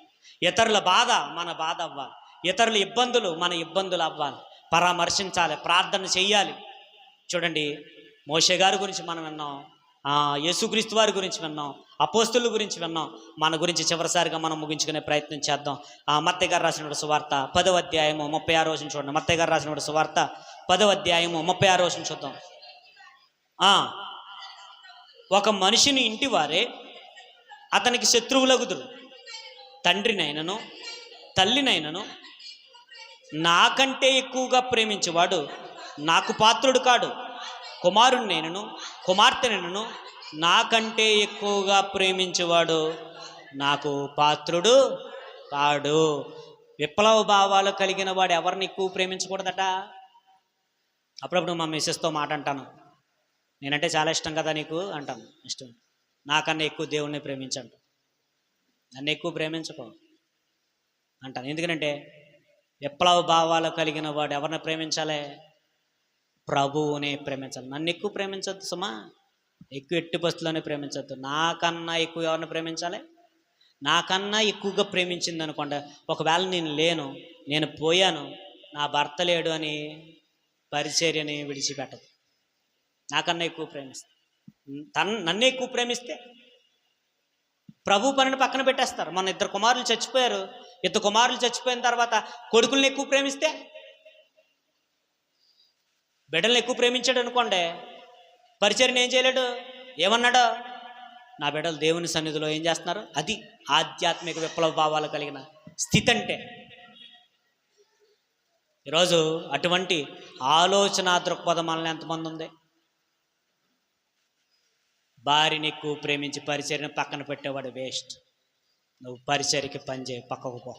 ఇతరుల బాధ మన బాధ అవ్వాలి, ఇతరుల ఇబ్బందులు మన ఇబ్బందులు అవ్వాలి. పరామర్శించాలి, ప్రార్థన చెయ్యాలి. చూడండి, మోషే గారి గురించి మనం విన్నాం, యేసుక్రీస్తు వారి గురించి విన్నాం, అపోస్తుల గురించి విన్నాం. మన గురించి చివరిసారిగా మనం ముగించుకునే ప్రయత్నం చేద్దాం. మత్తయి గారు రాసిన సువార్త 10వ అధ్యాయము 36వ వచనం చూడండి. మత్తయి గారు రాసిన సువార్త 10వ అధ్యాయము 36వ వచనం చూద్దాం. ఒక మనిషిని ఇంటి వారే అతనికి శత్రువులగుదురు, తండ్రినైనను తల్లినైనను నాకంటే ఎక్కువగా ప్రేమించేవాడు నాకు పాత్రుడు కాడు. కుమారుణ్ణైనను కుమార్తెనైనను నాకంటే ఎక్కువగా ప్రేమించేవాడు నాకు పాత్రుడు కాడు. విప్లవ భావాలు కలిగిన వాడు ఎవరిని ఎక్కువ ప్రేమించకూడదట. అప్పుడప్పుడు మా మిస్సెస్తో మాట అంటాను, నేనంటే చాలా ఇష్టం కదా నీకు అంటాను. ఇష్టం, నాకన్నా ఎక్కువ దేవుణ్ణి ప్రేమించండి, నన్ను ఎక్కువ ప్రేమించుకో అంటాను. ఎందుకంటే విప్లవ భావాలు కలిగిన వాడు ఎవరిని ప్రేమించాలి? ప్రభువుని ప్రేమించాలి. నన్ను ఎక్కువ ప్రేమించద్దు సుమా, ఎక్కువ ఎట్టి బస్సులోనే ప్రేమించద్దు. నాకన్నా ఎక్కువ ఎవరిని ప్రేమించాలి? నాకన్నా ఎక్కువగా ప్రేమించింది అనుకోండి, ఒకవేళ నేను లేను, నేను పోయాను, నా భర్త లేడు అని పరిచర్యని విడిచిపెట్టదు. నాకన్నా ఎక్కువ ప్రేమిస్తే, నన్ను ఎక్కువ ప్రేమిస్తే ప్రభు పనిని పక్కన పెట్టేస్తారు. మన 2 కుమారులు చచ్చిపోయారు. 2 కుమారులు చచ్చిపోయిన తర్వాత కొడుకుల్ని ఎక్కువ ప్రేమిస్తే, బిడ్డల్ని ఎక్కువ ప్రేమించాడు అనుకోండి, పరిచర్ని ఏం చేయలేడు. ఏమన్నాడు? నా బిడ్డలు దేవుని సన్నిధిలో ఏం చేస్తున్నారు? అది ఆధ్యాత్మిక విప్లవ భావాలు కలిగిన స్థితి అంటే. ఈరోజు అటువంటి ఆలోచన దృక్పథం మనల్ని ఎంతమంది ఉంది? భార్యని ఎక్కువ ప్రేమించి పరిచర్ని పక్కన పెట్టేవాడు వేస్ట్. నువ్వు పరిచర్కి పనిచేయి, పక్కకు పో.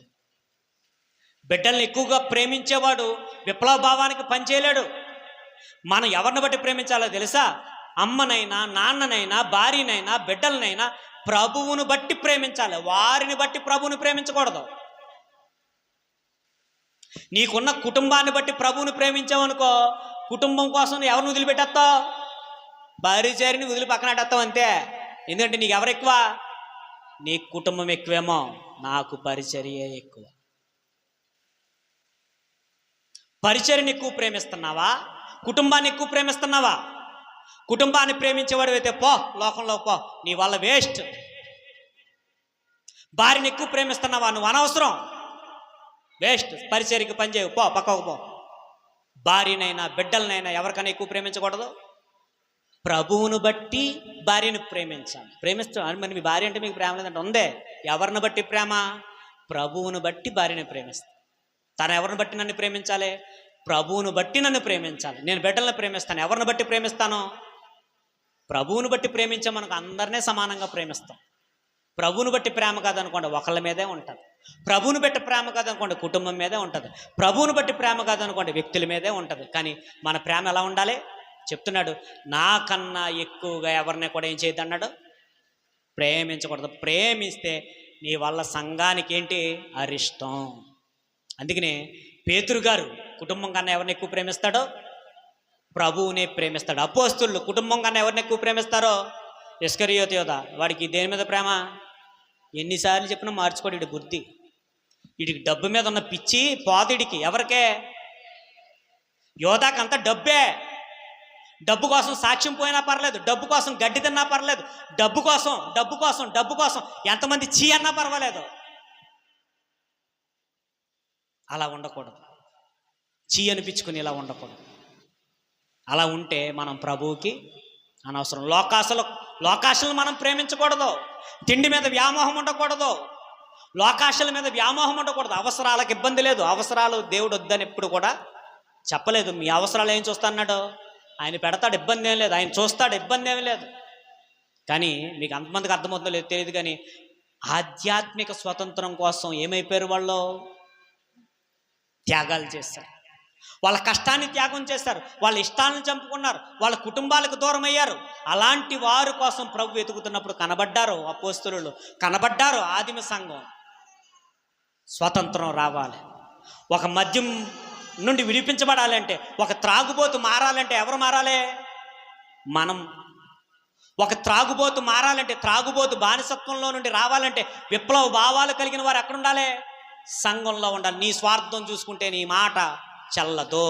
బిడ్డల్ని ఎక్కువగా ప్రేమించేవాడు విప్లవ భావానికి పనిచేయలేడు. మనం ఎవరిని బట్టి ప్రేమించాలో తెలుసా? అమ్మనైనా, నాన్ననైనా, భార్యనైనా, బిడ్డలనైనా ప్రభువును బట్టి ప్రేమించాలి. వారిని బట్టి ప్రభువుని ప్రేమించకూడదు. నీకున్న కుటుంబాన్ని బట్టి ప్రభువుని ప్రేమించావనుకో, కుటుంబం కోసం ఎవరిని వదిలిపెట్టేస్తావు? భార్యచారిని వదిలి పక్కనట్టేస్తావు అంతే. ఎందుకంటే నీకు ఎవరు ఎక్కువ? నీ కుటుంబం ఎక్కువేమో, నాకు పరిచర్యే ఎక్కువ. పరిచర్యని ఎక్కువ ప్రేమిస్తున్నావా? కుటుంబాన్ని ఎక్కువ ప్రేమిస్తున్నావా? కుటుంబాన్ని ప్రేమించేవాడు అయితే పో, లోకంలో పో, నీ వల్ల వేస్ట్. భార్యని ఎక్కువ ప్రేమిస్తున్నావా? నువ్వు అనవసరం, వేస్ట్. పరిచర్యకి పనిచేయవు, పో, పక్కకు పో. భార్యనైనా బిడ్డలనైనా ఎవరికైనా ఎక్కువ ప్రేమించకూడదు. ప్రభువును బట్టి భార్యను ప్రేమించాలి. ప్రేమిస్తాం మరి మీ భార్య అంటే మీకు ప్రేమ లేదంటే ఉందే. ఎవరిని బట్టి ప్రేమ? ప్రభువును బట్టి భార్యని ప్రేమిస్తాను. తను ఎవరిని బట్టి నన్ను ప్రేమించాలి? ప్రభువును బట్టి నన్ను ప్రేమించాలి. నేను బిడ్డలను ప్రేమిస్తాను. ఎవరిని బట్టి ప్రేమిస్తాను? ప్రభువును బట్టి ప్రేమించే మనకు అందరినీ సమానంగా ప్రేమిస్తాం. ప్రభువును బట్టి ప్రేమ కాదనుకోండి ఒకళ్ళ మీదే ఉంటుంది. ప్రభువును బట్టి ప్రేమ కాదనుకోండి కుటుంబం మీదే ఉంటుంది. ప్రభువును బట్టి ప్రేమ కాదనుకోండి వ్యక్తుల మీదే ఉంటుంది. కానీ మన ప్రేమ ఎలా ఉండాలి చెప్తున్నాడు. నాకన్నా ఎక్కువగా ఎవరిని కూడా ఏం చేయొద్దు అన్నాడు? ప్రేమించకూడదు. ప్రేమిస్తే నీ వల్ల సంఘానికి ఏంటి? అరిష్టం. అందుకనే పేతురు గారు కుటుంబం కన్నా ఎవరిని ఎక్కువ ప్రేమిస్తాడో? ప్రభువునే ప్రేమిస్తాడు. అపోస్తలులు కుటుంబం కన్నా ఎవరిని ఎక్కువ ప్రేమిస్తారో? ఇస్కరియోతు యోధ. వాడికి దేని మీద ప్రేమ? ఎన్నిసార్లు చెప్పినా మార్చుకోడు వీడి బుద్ధి. వీడికి డబ్బు మీద ఉన్న పిచ్చి పోతిడికి. ఎవరికే? యోధాకంతా డబ్బే. డబ్బు కోసం సాక్ష్యం పోయినా పర్లేదు, డబ్బు కోసం గడ్డి తిన్నా పర్లేదు, డబ్బు కోసం డబ్బు కోసం డబ్బు కోసం ఎంతమంది చీ అన్నా పర్వాలేదు. అలా ఉండకూడదు. చీ అనిపించుకుని ఇలా ఉండకూడదు. అలా ఉంటే మనం ప్రభువుకి అనవసరం. లోకాశలు మనం ప్రేమించకూడదు. తిండి మీద వ్యామోహం ఉండకూడదు. లోకాశల మీద వ్యామోహం ఉండకూడదు. అవసరాలకు ఇబ్బంది లేదు. అవసరాలు దేవుడు వద్దని ఎప్పుడు కూడా చెప్పలేదు. మీ అవసరాలు ఏం చూస్తా అన్నాడు? ఆయన పెడతాడు, ఇబ్బంది ఏం లేదు. ఆయన చూస్తాడు, ఇబ్బంది ఏమీ లేదు. కానీ మీకు అంతమందికి అర్థమవుతుందో లేదు తెలియదు, కానీ ఆధ్యాత్మిక స్వతంత్రం కోసం ఏమైపోయారు వాళ్ళు? త్యాగాలు చేస్తారు. వాళ్ళ కష్టాన్ని త్యాగం చేస్తారు. వాళ్ళ ఇష్టాలను చంపుకున్నారు. వాళ్ళ కుటుంబాలకు దూరం అయ్యారు. అలాంటి వారి కోసం ప్రభు వెతుకుతున్నప్పుడు కనబడ్డారు అపోస్తలులు, కనబడ్డారు ఆదిమ సంఘం. స్వతంత్రం రావాలి. ఒక మద్యం నుండి విడిపించబడాలంటే, ఒక త్రాగుబోతు మారాలంటే ఎవరు మారాలి? మనం. ఒక త్రాగుబోతు మారాలంటే, త్రాగుబోతు బానిసత్వంలో నుండి రావాలంటే, విప్లవ భావాలు కలిగిన వారు ఎక్కడ ఉండాలి? సంఘంలో ఉండాలి. నీ స్వార్థం చూసుకుంటే నీ మాట చల్లదు.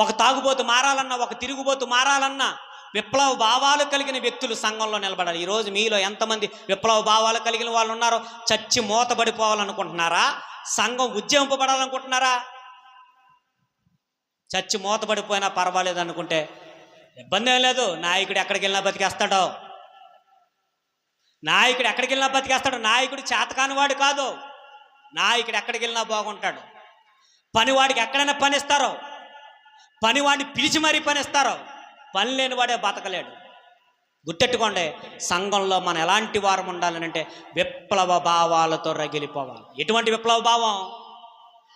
ఒక తాగుబోతు మారాలన్నా, ఒక తిరుగుబోతు మారాలన్నా విప్లవ భావాలు కలిగిన వ్యక్తులు సంఘంలో నిలబడాలి. ఈరోజు మీలో ఎంతమంది విప్లవ భావాలు కలిగిన వాళ్ళు ఉన్నారో? చచ్చి మూతబడిపోవాలనుకుంటున్నారా? సంఘం ఉద్యమింపబడాలనుకుంటున్నారా? చచ్చి మూతబడిపోయినా పర్వాలేదు అనుకుంటే ఇబ్బంది ఏం లేదు. నాయకుడు ఎక్కడికి వెళ్ళినా బతికేస్తాడు. నాయకుడు ఎక్కడికి వెళ్ళినా బతికేస్తాడు. నాయకుడు చేతకానివాడు కాదు. నాయకుడు ఎక్కడికి వెళ్ళినా బాగుంటాడు. పనివాడికి ఎక్కడైనా పనిస్తారో, పనివాడిని పిలిచి మరీ పనిస్తారో. పని లేని వాడే బతకలేడు. గుర్తెట్టుకోండి, సంఘంలో మనం ఎలాంటి వారం ఉండాలనంటే విప్లవ భావాలతో రగిలిపోవాలి. ఎటువంటి విప్లవ భావం?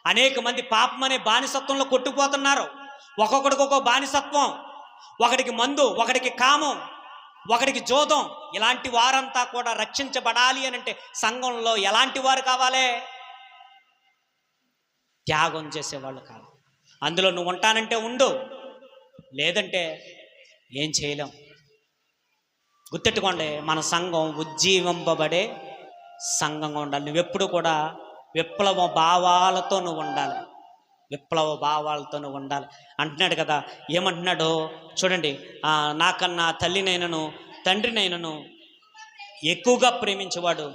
అనేక మంది పాపం అనే బానిసత్వంలో కొట్టుకుపోతున్నారు. ఒక్కొక్కడికి ఒక్కొక్క బానిసత్వం. ఒకడికి మందు, ఒకడికి కామం, ఒకడికి జోదం. ఇలాంటి వారంతా కూడా రక్షించబడాలి అని అంటే సంఘంలో ఎలాంటి వారు కావాలి? త్యాగం చేసేవాళ్ళు కావాలి. అందులో నువ్వు ఉంటానంటే ఉండు, లేదంటే ఏం చేయలేం. గుర్తెట్టుకోండి, మన సంఘం ఉజ్జీవింపబడే సంఘంగా ఉండాలి. నువ్వెప్పుడు కూడా విప్లవ భావాలతో నువ్వు ఉండాలి. విప్లవ భావాలతో నువ్వు ఉండాలి అంటున్నాడు కదా. ఏమంటున్నాడో చూడండి. నాకన్నా తల్లినైనను తండ్రినైనను ఎక్కువగా ప్రేమించేవాడు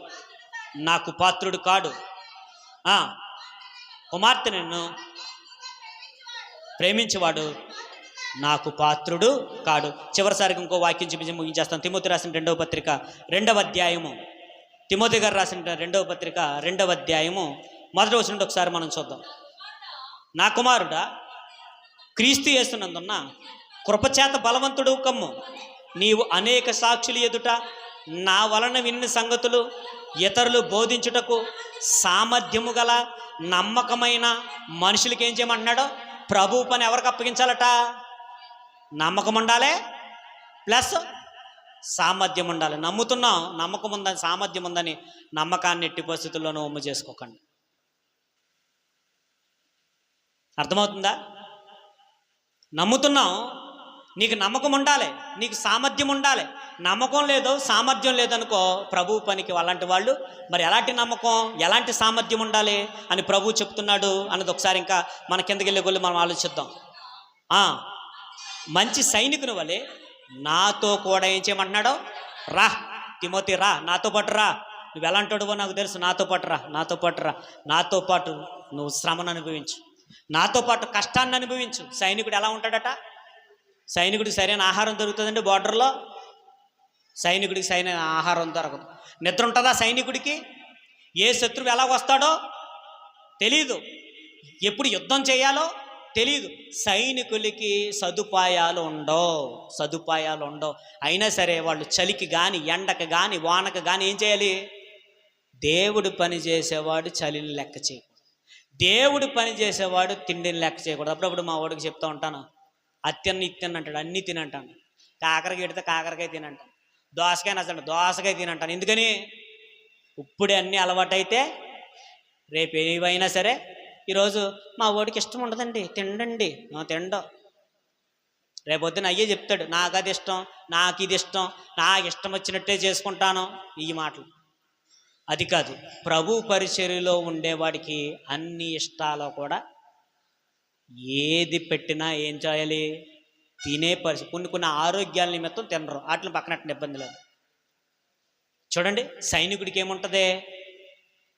నాకు పాత్రుడు కాడు. కుమార్తెను ప్రేమించేవాడు నాకు పాత్రుడు కాడు. చివరిసారికి ఇంకో వాక్యం చూపించి ముగించేస్తాను. తిమోతి రాసిన 2వ పత్రిక 2వ అధ్యాయము. తిమోతి గారు రాసిన 2వ పత్రిక 2వ అధ్యాయము 1వ వచనం ఒకసారి మనం చూద్దాం. నా కుమారుడా, క్రీస్తు యేసునందున్న కృపచేత బలవంతుడు కమ్ము. నీవు అనేక సాక్షులు ఎదుట నా వలన విన్న సంగతులు ఇతరులు బోధించుటకు సామర్థ్యము గల నమ్మకమైన మనుషులకి ఏం చేయమంటున్నాడో, ప్రభు పని ఎవరికి అప్పగించాలట? నమ్మకం ఉండాలి ప్లస్ సామర్థ్యం ఉండాలి. నమ్ముతున్నాం, నమ్మకం ఉందని, సామర్థ్యం ఉందని నమ్మకాన్ని ఎట్టి పరిస్థితుల్లోనూ ఒమ్ము చేసుకోకండి. అర్థమవుతుందా? నమ్ముతున్నాం, నీకు నమ్మకం ఉండాలి, నీకు సామర్థ్యం ఉండాలి. నమ్మకం లేదు, సామర్థ్యం లేదనుకో, ప్రభు పనికి అలాంటి వాళ్ళు మరి ఎలాంటి నమ్మకం, ఎలాంటి సామర్థ్యం ఉండాలి అని ప్రభు చెప్తున్నాడు అన్నది ఒకసారి ఇంకా మన కిందకి వెళ్ళే గొల్లు మనం ఆలోచిద్దాం. మంచి సైనికుని వలె నాతో కూడా ఏం చేయమంటున్నాడో, రా తిమోతి రా, నాతో పాటు రా, నువ్వు ఎలాంటోడువో నాకు తెలుసు, నాతో పాటు రా, నాతో పాటు రా, నాతో పాటు నువ్వు శ్రమను అనుభవించు, నాతో పాటు కష్టాన్ని అనుభవించు. సైనికుడు ఎలా ఉంటాడట? సైనికుడికి సరైన ఆహారం దొరుకుతుందండి బార్డర్లో? సైనికుడికి సరైన ఆహారం దొరకదు. నిద్ర ఉంటుందా సైనికుడికి? ఏ శత్రువు ఎలా వస్తాడో తెలీదు, ఎప్పుడు యుద్ధం చేయాలో తెలీదు. సైనికులకి సదుపాయాలు ఉండవు. అయినా సరే వాళ్ళు చలికి కానీ, ఎండకు కానీ, వానకు కానీ ఏం చేయాలి? దేవుడు పని చేసేవాడు చలిని లెక్క చేయకూడదు, దేవుడు పని చేసేవాడు తిండిని లెక్క చేయకూడదు. అప్పుడప్పుడు మా వాడికి చెప్తూ ఉంటాను, అత్యన్ని ఇత్యన్ని అంటాడు, అన్నీ తినంటాను. కాకరకాయ పెడితే కాకరకాయ తినంటాను, దోసకాయ నచ్చండి దోసకాయ తినంటాను. ఎందుకని? ఇప్పుడే అన్నీ అలవాటైతే రేపు ఏవైనా సరే, ఈరోజు మా వాడికి ఇష్టం ఉండదండి, తిండండి, తిండం. రేపొద్దున అయ్యే చెప్తాడు, నాకు అది ఇష్టం, నాకు ఇది ఇష్టం, నాకు ఇష్టం వచ్చినట్టే చేసుకుంటాను. ఈ మాటలు అది కాదు. ప్రభు పరిచర్యలో ఉండేవాడికి అన్ని ఇష్టాలు కూడా ఏది పెట్టినా ఏం చేయాలి? తినే పరిస్థితి. కొన్ని ఆరోగ్యాల నిమిత్తం తినరు, వాటిని పక్కనట్టు ఇబ్బంది లేదు. చూడండి, సైనికుడికి ఏముంటుంది?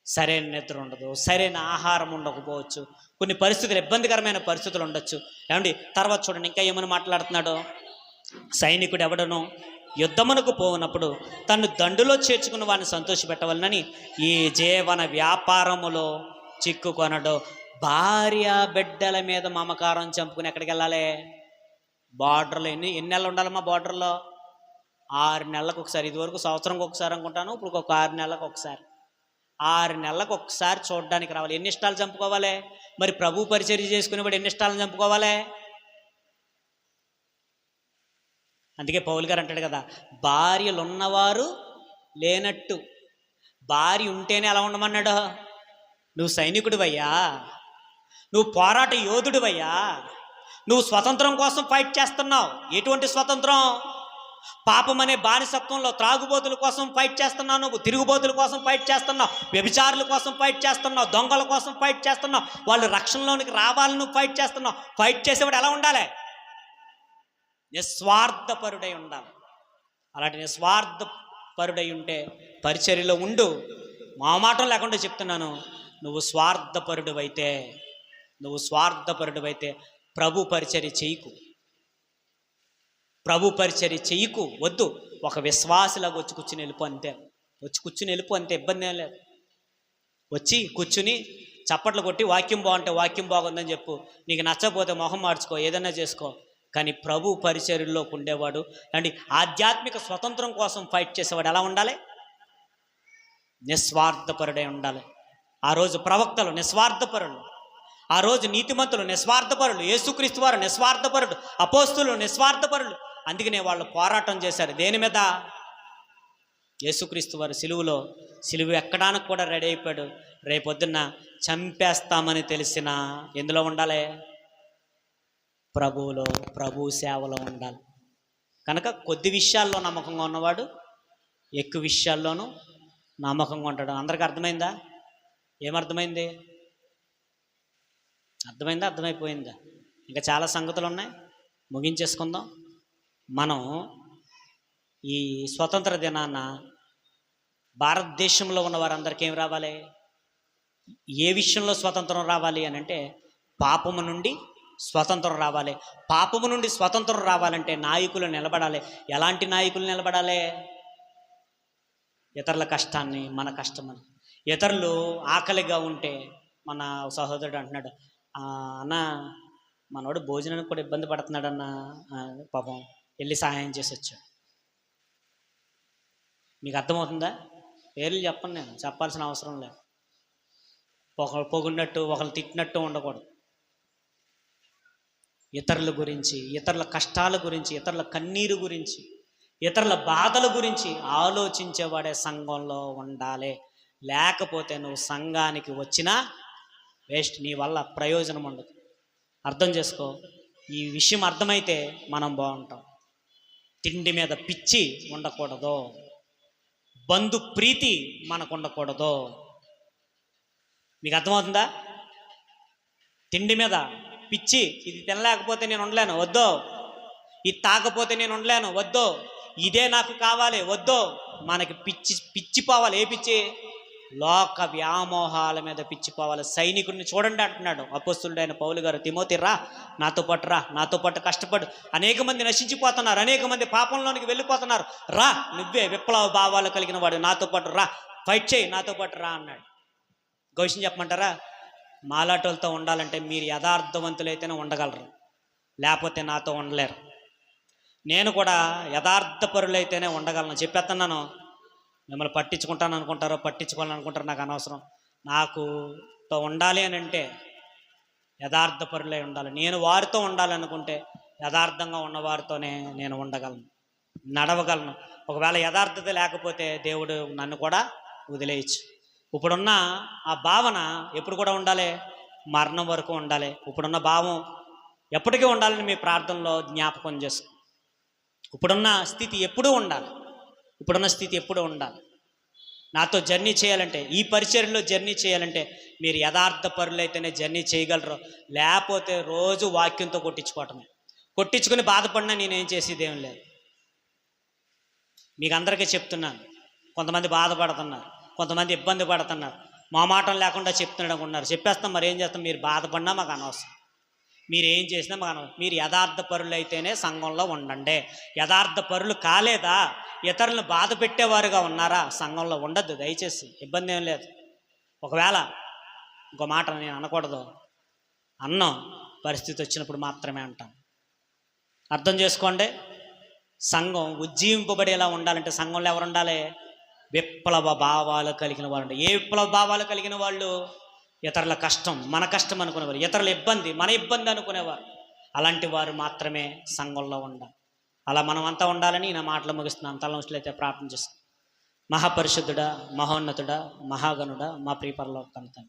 సరైన నిద్ర ఉండదు, సరైన ఆహారం ఉండకపోవచ్చు, కొన్ని పరిస్థితులు, ఇబ్బందికరమైన పరిస్థితులు ఉండొచ్చు. ఏమండి, తర్వాత చూడండి ఇంకా ఏమని మాట్లాడుతున్నాడు. సైనికుడు ఎవడను యుద్ధమునకు పోవునప్పుడు తను దండులో చేర్చుకున్న వాడిని సంతోషపెట్టవలనని ఈ జీవన వ్యాపారములో చిక్కుకొనడు. భార్య బిడ్డల మీద మమకారం చంపుకుని ఎక్కడికి వెళ్ళాలి? బార్డర్లో ఎన్ని నెలలు ఉండాలమ్మా? బార్డర్లో 6 నెలలకు ఒకసారి. ఇదివరకు సంవత్సరంకి ఒకసారి అనుకుంటాను, ఇప్పుడు ఒక 6 నెలలకు ఒకసారి. 6 నెలలకు ఒకసారి చూడడానికి రావాలి. ఎన్ని ఇష్టాలు చంపుకోవాలి? మరి ప్రభు పరిచర్య చేసుకునేవాడు ఎన్ని ఇష్టాలను చంపుకోవాలి? అందుకే పౌలు గారు అంటాడు కదా, భార్యలు ఉన్నవారు లేనట్టు. భార్య ఉంటేనే ఎలా ఉండమన్నాడు? నువ్వు సైనికుడివయ్యా, నువ్వు పోరాట యోధుడివయ్యా, నువ్వు స్వతంత్రం కోసం ఫైట్ చేస్తున్నావు. ఎటువంటి స్వతంత్రం? పాపం అనే బానిసత్వంలో త్రాగుబోతుల కోసం ఫైట్ చేస్తున్నావు, నువ్వు తిరుగుబోతుల కోసం ఫైట్ చేస్తున్నావు, వ్యభిచారుల కోసం ఫైట్ చేస్తున్నావు, దొంగల కోసం ఫైట్ చేస్తున్నావు, వాళ్ళు రక్షణలోనికి రావాలని నువ్వు ఫైట్ చేస్తున్నావు. ఫైట్ చేసేవాడు ఎలా ఉండాలి? నిస్వార్థపరుడై ఉండాలి. అలాంటి నిస్వార్థపరుడై ఉంటే పరిచర్యలో ఉండు. మామాటం లేకుండా చెప్తున్నాను, నువ్వు స్వార్థపరుడివైతే ప్రభు పరిచర్య చేయకు, వద్దు. ఒక విశ్వాసలాగా వచ్చి కూర్చుని వెళ్ళిపో అంతే, ఇబ్బంది ఏం లేదు. వచ్చి కూర్చుని చప్పట్లు కొట్టి వాక్యం బాగుంటే వాక్యం బాగుందని చెప్పు, నీకు నచ్చకపోతే మొహం మార్చుకో, ఏదైనా చేసుకో. కానీ ప్రభు పరిచర్యలోకి ఉండేవాడు అండి, ఆధ్యాత్మిక స్వతంత్రం కోసం ఫైట్ చేసేవాడు ఎలా ఉండాలి? నిస్వార్థపరుడై ఉండాలి. ఆ రోజు ప్రవక్తలు నిస్వార్థపరులు, ఆ రోజు నీతిమంతులు నిస్వార్థపరులు, యేసుక్రీస్తు వారు నిస్వార్థపరుడు, అపోస్తులు నిస్వార్థపరులు. అందుకనే వాళ్ళు పోరాటం చేశారు. దేని మీద? యేసుక్రీస్తు వారు సిలువ ఎక్కడానికి కూడా రెడీ అయిపోయాడు. రేపొద్దున్న చంపేస్తామని తెలిసిన ఎందులో ఉండాలి? ప్రభు సేవలో ఉండాలి. కనుక కొద్ది విషయాల్లో నమ్మకంగా ఉన్నవాడు ఎక్కువ విషయాల్లోనూ నమ్మకంగా ఉంటాడు. అందరికీ అర్థమైందా? ఏమర్థమైంది? అర్థమైపోయిందా? ఇంకా చాలా సంగతులు ఉన్నాయి, ముగించేసుకుందాం. మనం ఈ స్వతంత్ర దినాన భారతదేశంలో ఉన్న వారందరికీ ఏం రావాలి? ఏ విషయంలో స్వతంత్రం రావాలి అని అంటే, పాపము నుండి స్వతంత్రం రావాలి. పాపము నుండి స్వతంత్రం రావాలంటే నాయకులు నిలబడాలి. ఎలాంటి నాయకులు నిలబడాలి? ఇతరుల కష్టాన్ని మన కష్టమని, ఇతరులు ఆకలిగా ఉంటే, మన సహోదరుడు అంటున్నాడు, అన్న మనోడు భోజనానికి కూడా ఇబ్బంది పడుతున్నాడు అన్న, పాపం వెళ్ళి సహాయం చేసి వచ్చాడు. మీకు అర్థమవుతుందా? పేర్లు చెప్పను, నేను చెప్పాల్సిన అవసరం లేదు. ఒకళ్ళు పొగిడినట్టు ఒకళ్ళు తిట్టినట్టు ఉండకూడదు. ఇతరుల గురించి, ఇతరుల కష్టాల గురించి, ఇతరుల కన్నీరు గురించి, ఇతరుల బాధల గురించి ఆలోచించేవాడే సంఘంలో ఉండాలి. లేకపోతే నువ్వు సంఘానికి వచ్చినా వేస్ట్, నీ వల్ల ప్రయోజనం ఉండదు. అర్థం చేసుకో. ఈ విషయం అర్థమైతే మనం బాగుంటాం. తిండి మీద పిచ్చి ఉండకూడదు, బంధు ప్రీతి మనకు ఉండకూడదు. మీకు అర్థమవుతుందా? తిండి మీద పిచ్చి, ఇది తినలేకపోతే నేను ఉండలేను, వద్దు. ఇది తాగపోతే నేను ఉండలేను, వద్దు. ఇదే నాకు కావాలి, వద్దు. మనకి పిచ్చిపోవాలి. ఏ పిచ్చి? లోక వ్యామోహాల మీద పిచ్చిపోవాలి. సైనికుడిని చూడండి అంటున్నాడు అపోస్తలుడైన పౌలు గారు. తిమోతి రా, నాతో పాటు రా, నాతో పాటు కష్టపడు. అనేక మంది నశించిపోతున్నారు, అనేక మంది పాపంలోనికి వెళ్ళిపోతున్నారు. రా, నువ్వే విప్లవ భావాలు కలిగిన వాడు, నాతో పాటు రా, ఫైట్ చేయి, నాతో పాటు రా అన్నాడు. గౌషం చెప్పమంటారా? మాలాటోళ్ళతో ఉండాలంటే మీరు యథార్థవంతులైతేనే ఉండగలరు, లేకపోతే నాతో ఉండలేరు. నేను కూడా యథార్థపరులైతేనే ఉండగలను. చెప్పేస్తున్నాను. మిమ్మల్ని పట్టించుకుంటాను అనుకుంటారో పట్టించుకోవాలని అనుకుంటారో నాకు అనవసరం. నాకుతో ఉండాలి అని అంటే యథార్థపరులై ఉండాలి. నేను వారితో ఉండాలనుకుంటే యథార్థంగా ఉన్నవారితోనే నేను ఉండగలను, నడవగలను. ఒకవేళ యథార్థత లేకపోతే దేవుడు నన్ను కూడా వదిలేయచ్చు. ఇప్పుడున్న ఆ భావన ఎప్పుడు కూడా ఉండాలి? మరణం వరకు ఉండాలి. ఇప్పుడున్న భావం ఎప్పటికీ ఉండాలని మీ ప్రార్థనలో జ్ఞాపకం చేసుకో. ఇప్పుడున్న స్థితి ఎప్పుడూ ఉండాలి. ఇప్పుడున్న స్థితి ఎప్పుడూ ఉండాలి. నాతో జర్నీ చేయాలంటే, ఈ పరిచర్యలో జర్నీ చేయాలంటే మీరు యథార్థ పరులైతేనే జర్నీ చేయగలరు. లేకపోతే రోజు వాక్యంతో కొట్టించుకోవటమే. కొట్టించుకుని బాధపడినా నేనేం చేసేది ఏం లేదు. మీకు అందరికీ చెప్తున్నాను. కొంతమంది బాధపడుతున్నారు, కొంతమంది ఇబ్బంది పడుతున్నారు. మా మాటం లేకుండా చెప్తున్నాడు అనుకున్నారు. చెప్పేస్తాం, మరి ఏం చేస్తాం? మీరు బాధపడినా మాకు అనవసరం, మీరు ఏం చేసినా మాకు అనవసరం. మీరు యథార్థ పరులు అయితేనే సంఘంలో ఉండండి. యథార్థ పరులు కాలేదా, ఇతరులను బాధ పెట్టేవారుగా ఉన్నారా, సంఘంలో ఉండద్దు దయచేసి. ఇబ్బంది ఏం లేదు. ఒకవేళ ఇంకో మాట నేను అనకూడదు, అన్నం పరిస్థితి వచ్చినప్పుడు మాత్రమే అంటాను. అర్థం చేసుకోండి. సంఘం ఉజ్జీవింపబడేలా ఉండాలంటే సంఘంలో ఎవరు ఉండాలి? విప్లవ భావాలు కలిగిన వాళ్ళు. ఏ విప్లవ భావాలు కలిగిన వాళ్ళు? ఇతరుల కష్టం మన కష్టం అనుకునేవారు, ఇతరుల ఇబ్బంది మన ఇబ్బంది అనుకునేవారు. అలాంటి వారు మాత్రమే సంఘంలో ఉండాలి. అలా మనం అంతా ఉండాలని నా మాటలు ముగిస్తున్నాను. తలవంచులైతే ప్రార్థన చేస్తాం. మహాపరిశుద్ధుడా, మహోన్నతుడా, మహాగణుడా, మా ప్రియపరలోక తండ్రి,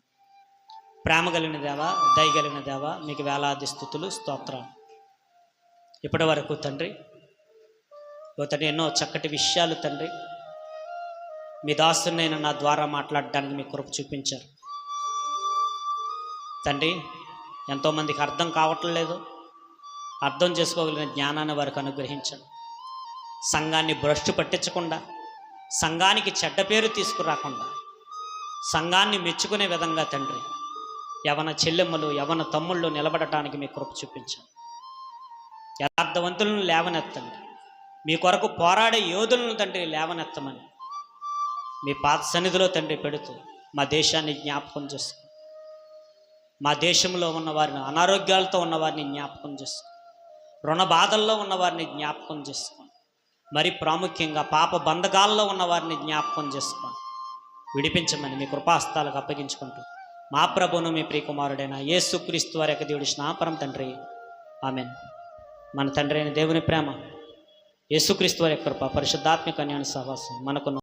ప్రేమ కలిగిన దేవా, దయ కలిగిన దేవా, మీకు వేలాది స్తుతులు, స్తోత్రాలు. ఇప్పటి వరకు తండ్రి తండ్రి ఎన్నో చక్కటి విషయాలు తండ్రి మీ దాసునైన నా ద్వారా మాట్లాడడానికి మీ కృప చూపించారు తండ్రి. ఎంతోమందికి అర్థం కావట్లేదు, అర్థం చేసుకోగలిగిన జ్ఞానాన్ని వారికి అనుగ్రహించండి. సంఘాన్ని భ్రష్టు పట్టించకుండా, సంఘానికి చెడ్డ పేరు తీసుకురాకుండా, సంఘాన్ని మెచ్చుకునే విధంగా తండ్రి యవన చెల్లెమ్మలు, యవన తమ్ముళ్ళు నిలబడటానికి మీ కృప చూపించండి. యథార్థవంతులను లేవనెత్తండి. మీ కొరకు పోరాడే యోధులను తండ్రి లేవనెత్తమని మీ పాత సన్నిధిలో తండ్రి పెడుతూ మా దేశాన్ని జ్ఞాపకం చేసుకో. మా దేశంలో ఉన్న వారిని, అనారోగ్యాలతో ఉన్నవారిని జ్ఞాపకం చేసుకో. రుణ బాధల్లో ఉన్నవారిని జ్ఞాపకం చేసుకో. మరి ప్రాముఖ్యంగా పాప బంధకాల్లో ఉన్నవారిని జ్ఞాపకం చేసుకో. విడిపించమని మీ కృపాస్తాలకు అప్పగించుకుంటూ మా ప్రభువును మీ ప్రియకుమారుడైన యేసుక్రీస్తు వారి యొక్క దేవుడి స్నాపరం తండ్రి, ఆమెన్. మన తండ్రి అయిన దేవుని ప్రేమ, యేసుక్రీస్తు వారి యొక్క కృప, పరిశుద్ధాత్మిక అన్యోన్య సహవాసం మనకును